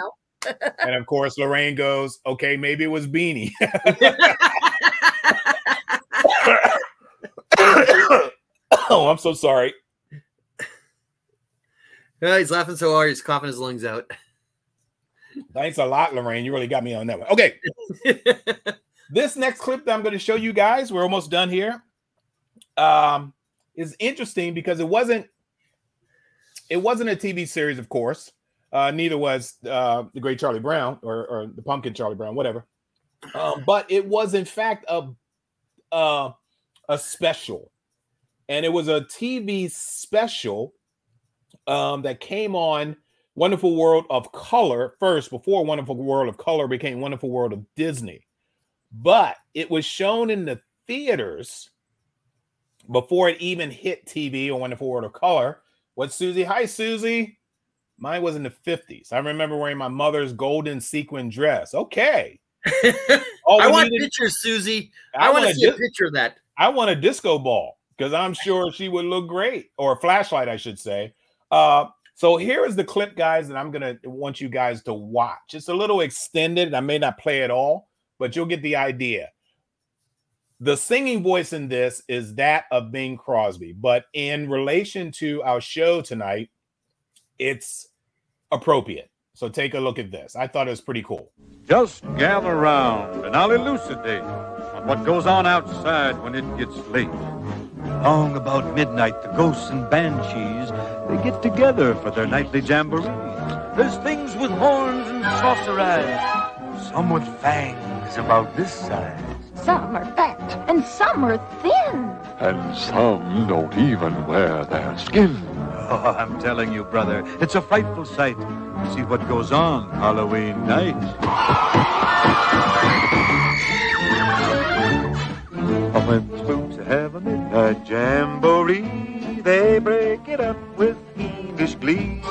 And of course, Lorraine goes, okay, maybe it was Beanie. Oh, I'm so sorry.
He's laughing so hard, he's coughing his lungs out.
Thanks a lot, Lorraine. You really got me on that one. Okay. This next clip that I'm going to show you guys, we're almost done here, is interesting because it wasn't a TV series, of course. Neither was the Great Charlie Brown or the Pumpkin Charlie Brown, whatever. But it was, in fact, a special. And it was a TV special that came on Wonderful World of Color first, before Wonderful World of Color became Wonderful World of Disney. But it was shown in the theaters before it even hit TV or Wonderful World of Color. What's Susie? Hi, Susie. Mine was in the 50s. I remember wearing my mother's golden sequin dress. Okay.
I want pictures, Susie. I want to see a picture of that.
I want a disco ball because I'm sure she would look great, or a flashlight, I should say. So here is the clip, guys, that I'm going to want you guys to watch. It's a little extended. I may not play it all, but you'll get the idea. The singing voice in this is that of Bing Crosby, but in relation to our show tonight, it's appropriate. So take a look at this. I thought it was pretty cool.
Just gather round and I'll elucidate on what goes on outside when it gets late. Long about midnight, the ghosts and banshees, they get together for their nightly jamboree. There's things with horns and saucer eyes, some with fangs about this size.
Some are fat and some are thin.
And some don't even wear their skin. Oh, I'm telling you, brother, it's a frightful sight to see what goes on Halloween night. When spooks have a midnight jamboree, they break it up with fiendish glee.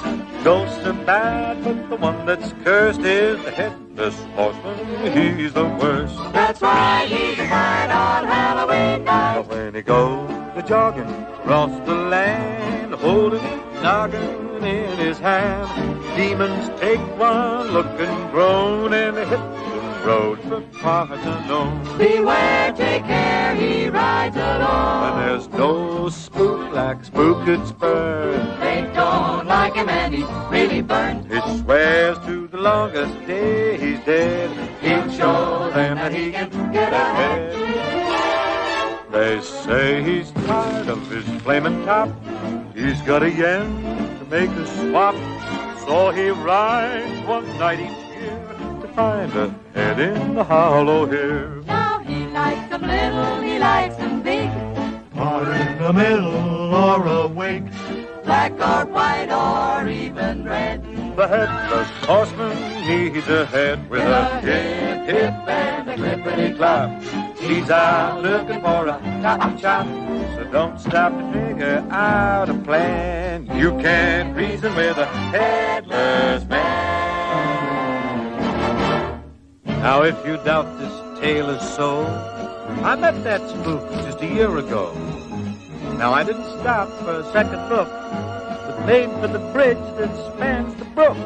Ghosts are bad, but the one that's cursed is the headless horseman. He's the worst.
That's right, he's a fight on Halloween night.
But when he goes jogging across the land, holding a noggin in his hand, demons take one look and groan and hit the road for parts unknown.
Beware, take care, he rides alone.
And there's no spook like Spook could spurn.
They don't like him and he's really burned.
He swears to the longest day he's dead,
he'll show them that he can get ahead.
They say he's tired of his flaming top. He's got a yen to make a swap. So he rides one night each year to find a head in the hollow here.
Now he likes them little, he likes them big,
or in the middle or awake,
black or white or even red.
The headless horseman needs a head with a hip, hip, and a clippity-clop. He's out looking for a top chop, so don't stop to figure out a plan. You can't reason with a headless man. Now if you doubt this tale is so, I met that spook just a year ago. Now I didn't stop for a second look, but made for the bridge that spans the brook.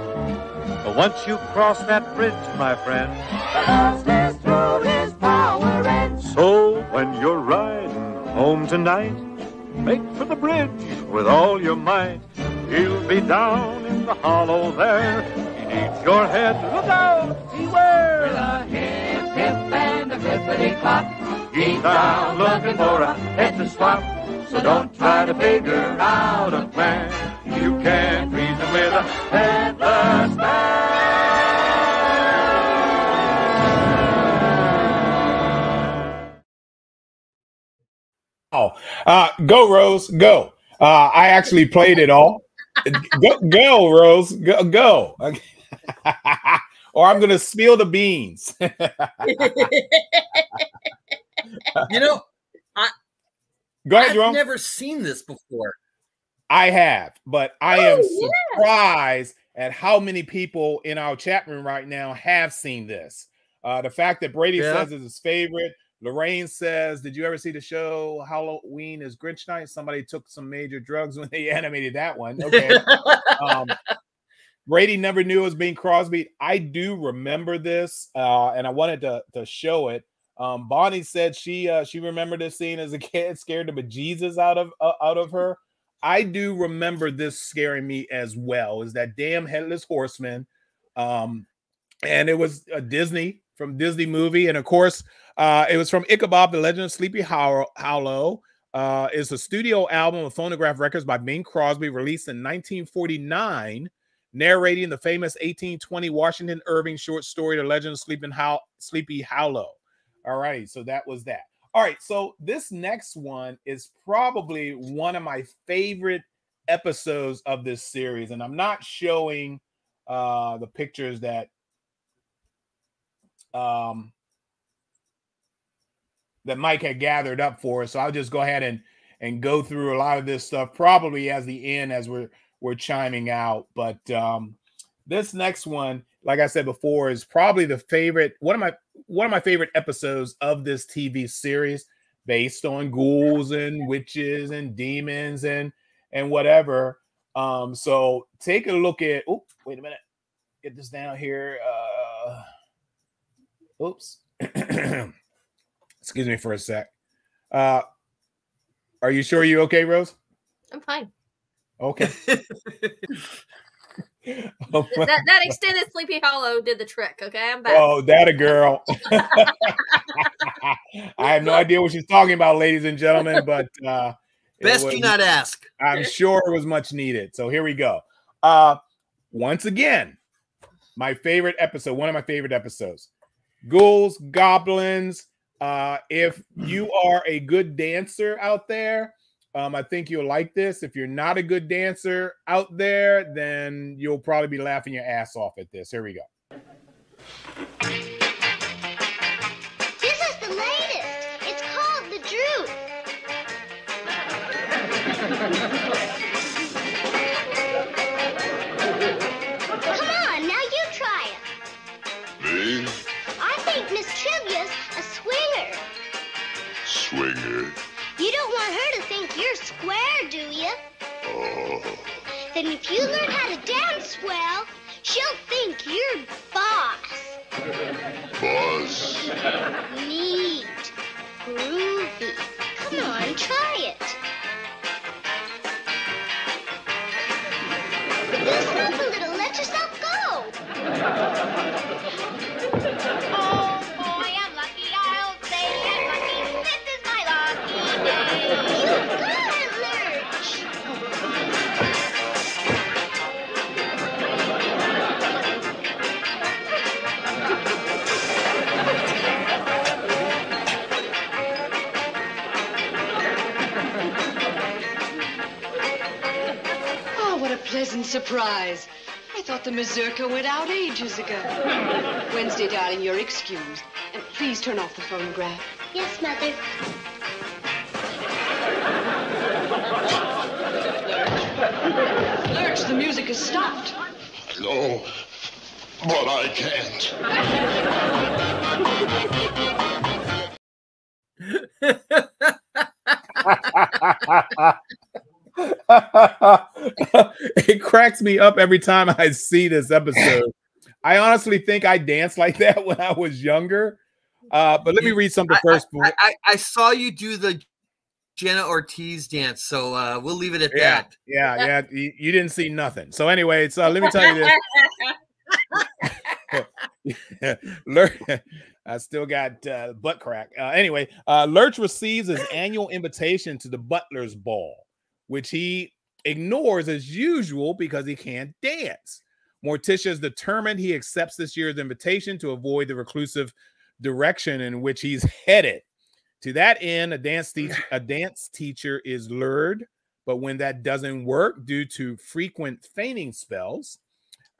But once you cross that bridge, my friend,
the ghost is through, his power ends.
So when you're riding home tonight, make for the bridge with all your might. He'll be down in the hollow there. He needs your head. Look out, beware.
With a hip, hip, and a clippity-clop,
he's down looking for a head to swap. So don't try to figure out a plan. You can't reason with a headless man.
Oh, go Rose, go. I actually played it all. Go, Rose. Go. Or I'm going to spill the beans.
You know,
Go ahead,
I've never seen this before.
I have, but I am surprised at how many people in our chat room right now have seen this. The fact that Brady says it's his favorite. Lorraine says, did you ever see the show Halloween is Grinch Night? Somebody took some major drugs when they animated that one. Okay. Brady never knew it was Bing Crosby. I do remember this, and I wanted to show it. Bonnie said she remembered this scene as a kid, scared the bejesus out of her. I do remember this scaring me as well. Is that damn headless horseman? And it was a Disney movie, and of course, it was from Ichabod: The Legend of Sleepy Hollow. It's a studio album of phonograph records by Bing Crosby, released in 1949, narrating the famous 1820 Washington Irving short story, The Legend of Sleepy Hollow. All right, so that was that. All right, so this next one is probably one of my favorite episodes of this series, and I'm not showing the pictures that that Mike had gathered up for us. So I'll just go ahead and go through a lot of this stuff, probably as the end as we're chiming out. But this next one, like I said before, is probably the favorite, one of my favorite episodes of this TV series, based on ghouls and witches and demons and whatever. So take a look at, oh, wait a minute. Get this down here. Oops. Excuse me for a sec. Are you sure you're okay, Rose?
I'm fine.
Okay.
that extended Sleepy Hollow did the trick. Okay, I'm back.
Oh, that a girl. I have no idea what she's talking about, ladies and gentlemen, but
best you not ask.
I'm sure it was much needed. So here we go. Once again, my favorite episode, one of my favorite episodes. Ghouls, goblins. If you are a good dancer out there, I think you'll like this. If you're not a good dancer out there, then you'll probably be laughing your ass off at this. Here we go.
This is the latest. It's called the Droop. Come on, now you try it.
Me?
I think Miss Trivia's a swinger.
Swinger?
You don't want her to think you're square, do you?
Oh.
Then if you learn how to dance well, she'll think you're boss.
Boss?
Neat. Groovy. Come on, try it. Loosen up a little. Let yourself go. Oh, boy, I'm lucky. I'll say I'm lucky. This is my lucky day. You got it, Lurch.
Oh, what a pleasant surprise. I thought the mazurka went out ages ago. Wednesday, darling, you're excused. And please turn off the phonograph.
Yes, Mother.
Lurch, the music has stopped.
No, but I can't.
It cracks me up every time I see this episode. I honestly think I danced like that when I was younger. But let me read something first.
I saw you do the Jenna Ortiz dance, so we'll leave it at that.
Yeah. You didn't see nothing. So anyway, so let me tell you this. Lurch, I still got butt crack. Anyway, Lurch receives his annual invitation to the Butler's Ball, which he ignores as usual because he can't dance. Morticia is determined he accepts this year's invitation to avoid the reclusive direction in which he's headed. To that end, a dance teacher is lured But when that doesn't work due to frequent fainting spells,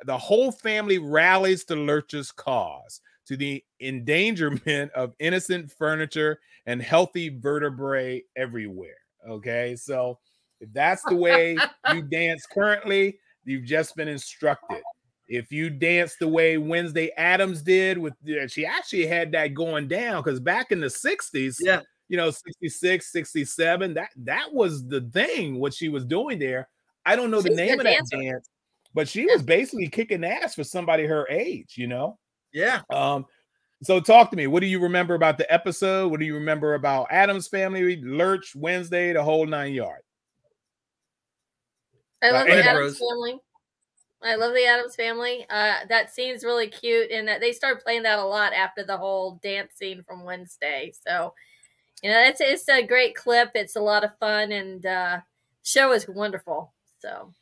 the whole family rallies to Lurch's cause, to the endangerment of innocent furniture and healthy vertebrae everywhere. Okay, so if that's the way you dance currently, you've just been instructed. If you dance the way Wednesday Addams did, with she actually had that going down, because back in the 60s,
yeah,
66, 67, that was the thing, what she was doing there. I don't know the name of that dance, but she was basically kicking ass for somebody her age,
Yeah.
So talk to me. What do you remember about the episode? What do you remember about Addams Family, Lurch, Wednesday, the whole 9 yards?
I love the Addams Family. I love the Addams Family. That scene's really cute, and that they started playing that a lot after the whole dance scene from Wednesday. So, it's a great clip. It's a lot of fun, and show is wonderful. So,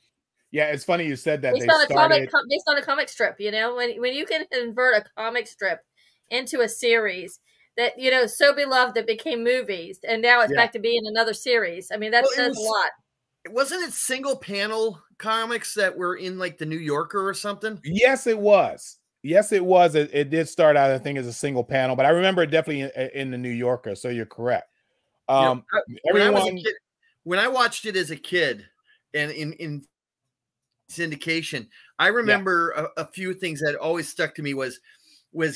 yeah, it's funny you said that.
Based on a comic strip, when you can convert a comic strip into a series that so beloved that became movies, and now it's back to being another series. I mean, that says a lot.
Wasn't it single panel comics that were in like the New Yorker or something?
Yes, it was. Yes, it was. It did start out, I think, as a single panel, but I remember it definitely in the New Yorker. So you're correct.
When I watched it as a kid, and in syndication, I remember a few things that always stuck to me was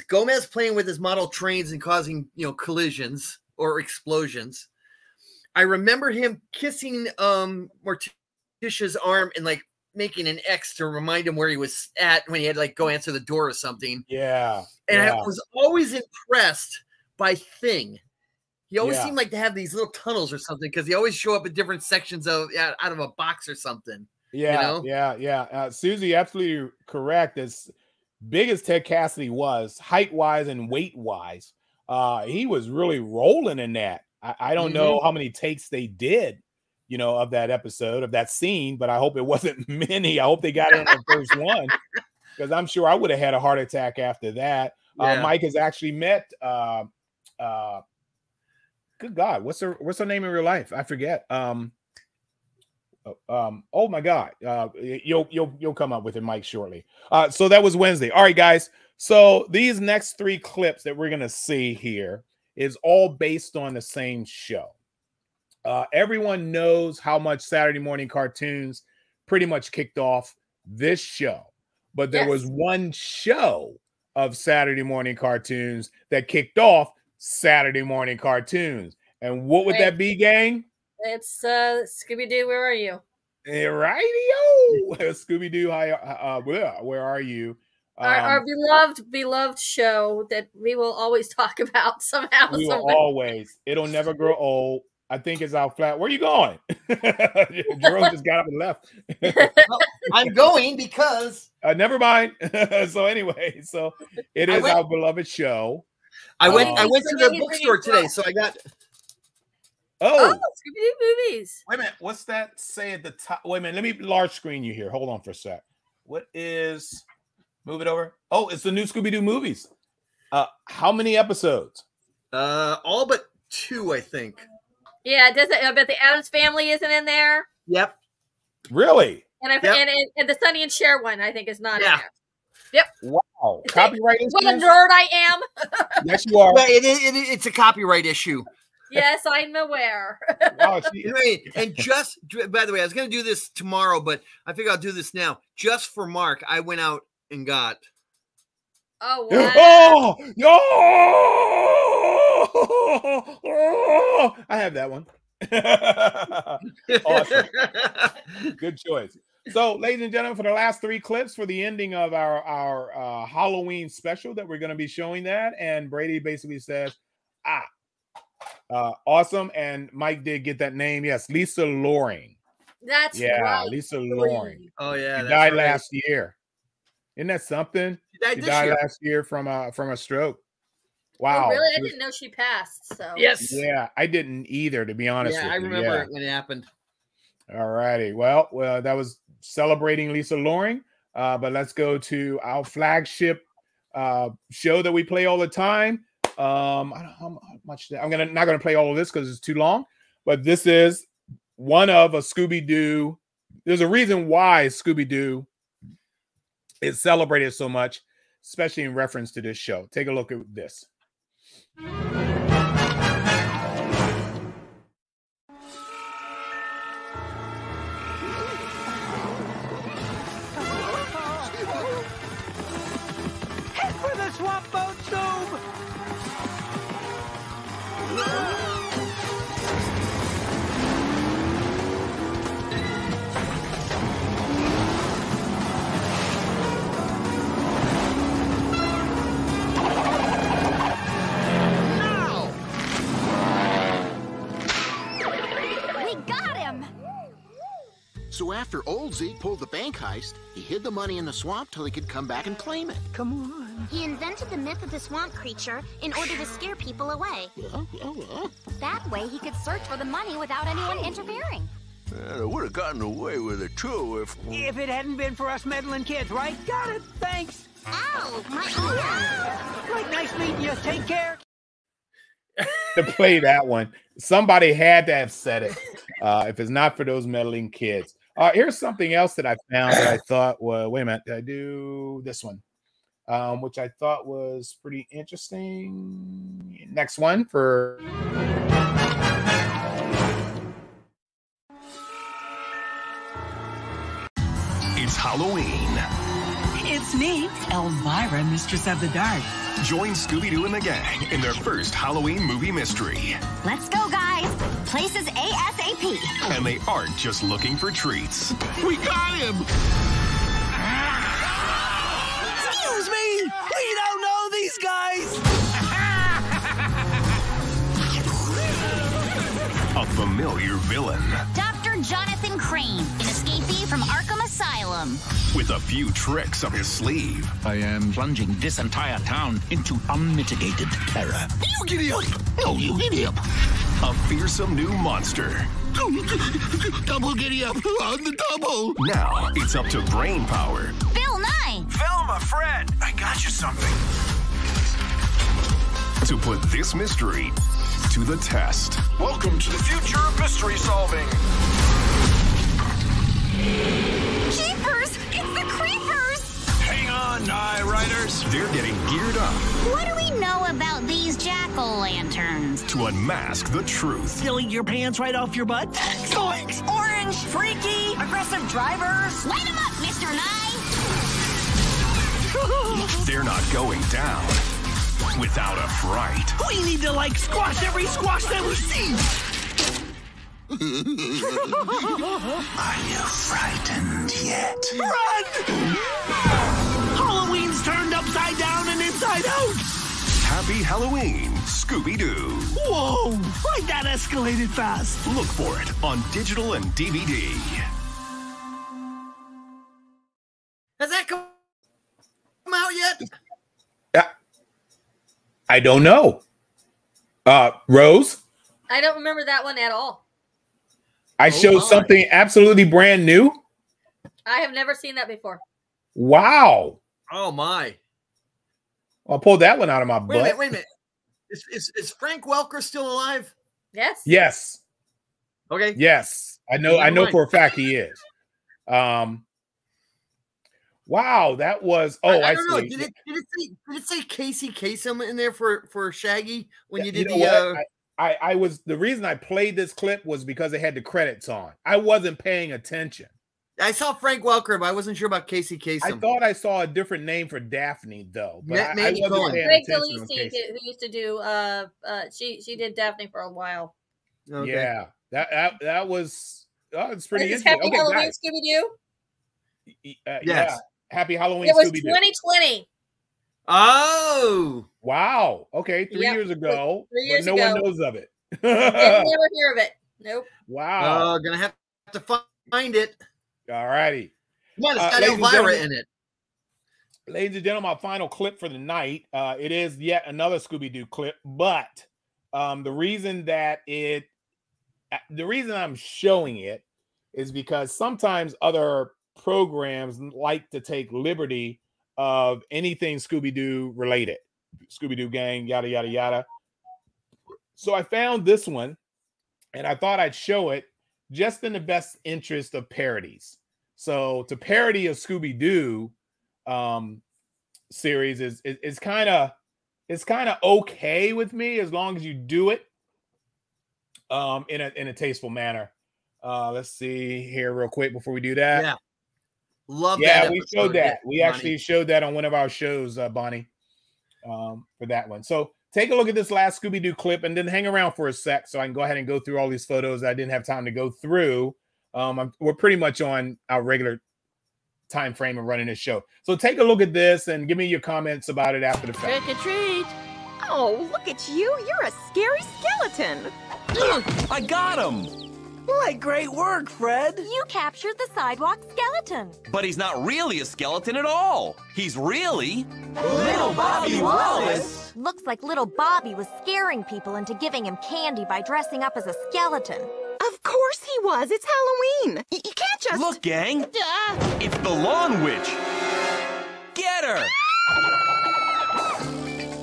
Gomez playing with his model trains and causing collisions or explosions. I remember him kissing Morticia's arm and like making an X to remind him where he was at when he had to like go answer the door or something.
Yeah.
And I was always impressed by Thing. He always seemed like to have these little tunnels or something, because he always show up in different sections out of a box or something.
Yeah. Susie, absolutely correct. As big as Ted Cassidy was, height-wise and weight-wise, he was really rolling in that. I don't know how many takes they did, of that episode, of that scene, but I hope it wasn't many. I hope they got it on the first one, because I'm sure I would have had a heart attack after that. Mike has actually met, good God, what's her name in real life? I forget. Oh my God. You'll come up with it, Mike, shortly. So that was Wednesday. All right, guys. So these next 3 clips that we're going to see here is all based on the same show. Everyone knows how much Saturday morning cartoons pretty much kicked off this show, but there was one show of Saturday morning cartoons that kicked off Saturday morning cartoons. And what would that be, gang?
It's Scooby-Doo, Where Are You?
Righty-o! Scooby-Doo, where are you?
Our beloved show that we will always talk about somehow.
We will always. It'll never grow old. I think it's our flat. Where are you going? Jerome just got up and left.
I'm going because.
Never mind. So anyway, it is our beloved show.
I went to the bookstore today, so I got.
Oh, Scooby-Doo movies.
Wait a minute. What's that say at the top? Wait a minute. Let me large screen you here. Hold on for a sec. What is? Move it over. Oh, it's the new Scooby-Doo movies. How many episodes?
All but 2, I think.
Yeah, does it? I bet the Addams Family isn't in there.
Yep.
Really?
And and the Sonny and Cher one, I think, is not in there. Yep.
Wow. Copyright issue.
What a nerd I am.
Yes, you are.
Well, it's a copyright issue.
Yes, I'm aware.
And just, by the way, I was going to do this tomorrow, but I figure I'll do this now. Just for Mark, I went out and got.
Oh, wow.
I have that one. Awesome. Good choice. So, ladies and gentlemen, for the last 3 clips for the ending of our Halloween special that we're going to be showing that, and Brady basically says, awesome. And Mike did get that name. Yes, Lisa Loring.
That's right.
Lisa Loring.
Oh yeah,
she died last year. Isn't that something? She died last year from a stroke. Wow.
Oh, really? I didn't know she passed. So
yes.
Yeah, I didn't either, to be honest with you.
I remember it when it happened.
All righty. Well, that was celebrating Lisa Loring. But let's go to our flagship show that we play all the time. I don't know how much I'm not gonna play all of this because it's too long. But this is one of a Scooby-Doo. There's a reason why Scooby-Doo is celebrated so much, especially in reference to this show. Take a look at this.
Head for the swamp boat, Scoob!
So after old Zeke pulled the bank heist, he hid the money in the swamp till he could come back and claim it.
Come on.
He invented the myth of the swamp creature in order to scare people away. That way he could search for the money without anyone interfering.
I would have gotten away with it, too, if
If it hadn't been for us meddling kids, right? Got it. Thanks.
Ow, my arm.
Like, nice meeting you. Take care.
To play that one, somebody had to have said it. If it's not for those meddling kids. Here's something else that I found that I thought, well, wait a minute, did I do this one? Which I thought was pretty interesting. Next one for...
It's Halloween.
It's me, Elvira, Mistress of the Dark.
Join Scooby-Doo and the gang in their first Halloween movie mystery.
Let's go, guys. Places ASAP.
And they aren't just looking for treats.
we got him!
Excuse me. We don't know these guys.
A familiar villain.
Dr. Jonathan Crane, an escapee from Arkham Asylum.
With a few tricks up his sleeve.
I am plunging this entire town into unmitigated terror.
You giddy up! No, you giddy up!
A fearsome new monster.
Double giddy up on the double!
Now it's up to brain power.
Bill Nye.
Velma, Fred, I got you something. To put this mystery to the test.
Welcome to the future of mystery solving.
Keepers! It's the creepers!
Hang on, Night Riders. They're getting geared up.
What do we know about these jack-o'-lanterns?
To unmask the truth.
Stealing your pants right off your butt? Zoinks! Orange! Freaky! Aggressive drivers!
Light 'em up, Mr. Nye!
They're not going down without a fright.
We need to, like, squash every squash that we see!
Are you frightened yet?
Run! Halloween's turned upside down and inside out!
Happy Halloween, Scooby-Doo.
Whoa! Like that escalated fast.
Look for it on digital and DVD.
Has that come out yet?
I don't know. Rose?
I don't remember that one at all.
I showed something absolutely brand new.
I have never seen that before.
Wow.
Oh, my.
I'll pull that one out of my butt.
Wait a minute. Is Frank Welker still alive?
Yes.
Yes.
Okay.
Yes. I know for a fact he is. Wow, that was I
don't know.
see.
Did it say Casey Kasem in there for Shaggy when you did
I was the reason I played this clip was because it had the credits on. I wasn't paying attention.
I saw Frank Welker, but I wasn't sure about Casey Kasem.
I thought I saw a different name for Daphne though. But I wasn't paying
Greg
attention.
DeLisi, who used to do she did Daphne for a while.
Okay.
Yeah, that was it's pretty
Is
interesting.
Happy Halloween, Scooby-Doo?
Yes.
Yeah.
Happy Halloween,
It was
Scooby-Doo.
2020.
Oh,
wow. Okay, 3 years ago.
3 years
but
ago.
no one knows of it.
Didn't never hear of it. Nope.
Wow.
Gonna have to find it.
All righty.
Yeah, it's got Elvira in it.
Ladies and gentlemen, my final clip for the night. It is yet another Scooby-Doo clip, but the reason I'm showing it is because sometimes other programs like to take liberty of anything Scooby-Doo related. Scooby-Doo gang, yada, yada, yada. So I found this one, and I thought I'd show it just in the best interest of parodies. So to parody a Scooby-Doo series is kind of okay with me as long as you do it in a tasteful manner. Let's see here real quick before we do that.
Yeah. Love that.
Yeah, we showed that. We actually showed that on one of our shows, Bonnie, for that one. So take a look at this last Scooby-Doo clip and then hang around for a sec so I can go ahead and go through all these photos that I didn't have time to go through. We're pretty much on our regular time frame of running this show. So take a look at this and give me your comments about it after the fact.
Trick or treat. Oh, look at you. You're a scary skeleton.
I got him. Why, great work, Fred.
You captured the sidewalk skeleton.
But he's not really a skeleton at all. He's really...
Little Bobby Wallace. Looks like little Bobby was scaring people into giving him candy by dressing up as a skeleton. Of course he was. It's Halloween. You can't just...
Look, gang. It's the Lawn Witch. Get her.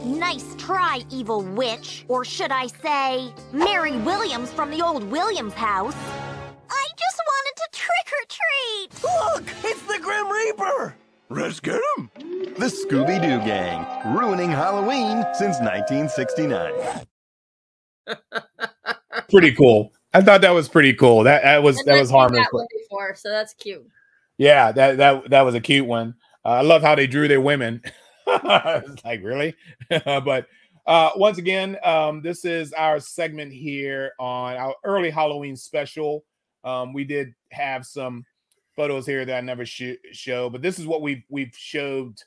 Nice try, evil witch. Or should I say, Mary Williams from the old Williams house. I just wanted to trick or treat.
Look, it's the Grim Reaper.
Let's get him. The Scooby-Doo Gang, ruining Halloween since 1969.
Pretty cool. I thought that was pretty cool. That was harmless.
That one before, so that's cute.
Yeah, that was a cute one. I love how they drew their women. It's like, really? But once again, this is our segment here on our early Halloween special. We did have some photos here that I never show, but this is what we've showed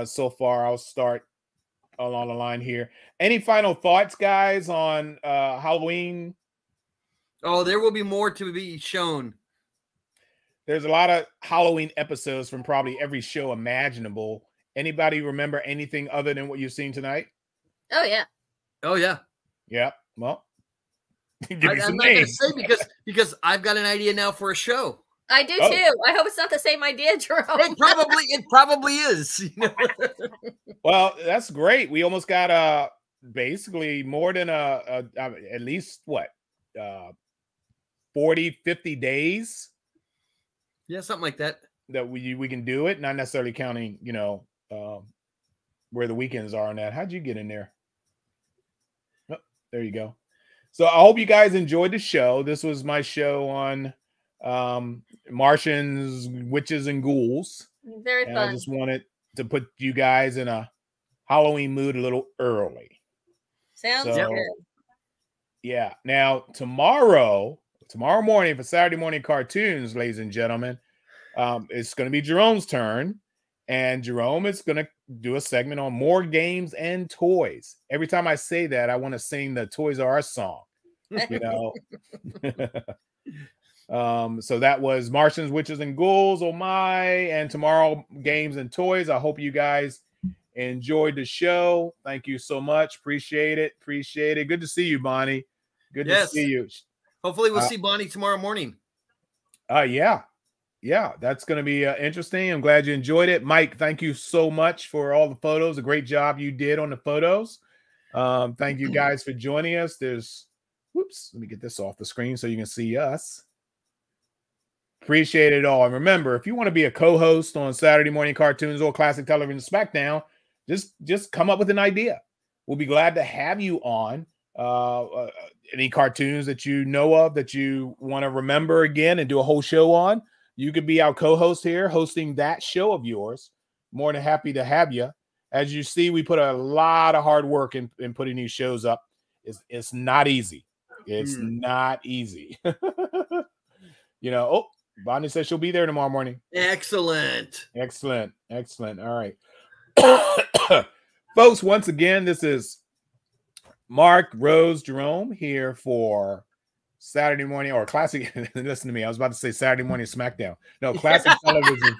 so far. I'll start along the line here. Any final thoughts, guys, on Halloween?
Oh, there will be more to be shown.
There's a lot of Halloween episodes from probably every show imaginable. Anybody remember anything other than what you've seen tonight?
Oh, yeah.
Oh, yeah.
Yeah. Well,
I'm not going to say because I've got an idea now for a show.
I do too. I hope it's not the same idea, Jerome.
It probably is. You know?
Well, that's great. We almost got basically more than at least what 40, 50 days.
Yeah, something like that.
That we can do it, not necessarily counting, where the weekends are on that. How'd you get in there? Oh, there you go. So I hope you guys enjoyed the show. This was my show on Martians, Witches, and Ghouls.
Very fun.
I just wanted to put you guys in a Halloween mood a little early.
Sounds good.
Yeah. Now, tomorrow morning for Saturday morning cartoons, ladies and gentlemen, it's going to be Jerome's turn. And Jerome is going to do a segment on more games and toys. Every time I say that, I want to sing the Toys R Us song. So that was Martians, Witches, and Ghouls, oh my, and tomorrow, games and toys. I hope you guys enjoyed the show. Thank you so much. Appreciate it. Good to see you, Bonnie. Good to see you.
Hopefully we'll see Bonnie tomorrow morning.
Yeah, that's going to be interesting. I'm glad you enjoyed it. Mike, thank you so much for all the photos. A great job you did on the photos. Thank you guys for joining us. Let me get this off the screen so you can see us. Appreciate it all. And remember, if you want to be a co-host on Saturday morning cartoons or classic television SmackDown, just come up with an idea. We'll be glad to have you on. Any cartoons that you know of that you want to remember again and do a whole show on, you could be our co-host here hosting that show of yours. More than happy to have you. As you see, we put a lot of hard work in putting these shows up. It's not easy. It's not easy. Bonnie says she'll be there tomorrow morning.
Excellent.
All right. Folks, once again, this is Mark, Rose, Jerome here for Saturday morning or classic. Listen to me. I was about to say Saturday morning SmackDown. No, classic television.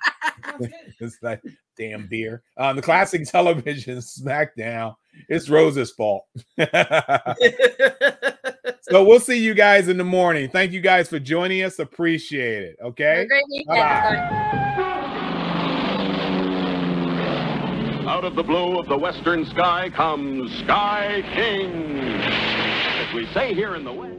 It's that damn beer. The classic television SmackDown. It's Rose's fault. So we'll see you guys in the morning. Thank you guys for joining us. Appreciate it. Okay.
Have a great weekend.
Out of the blue of the western sky comes Sky King. As we say here in the West.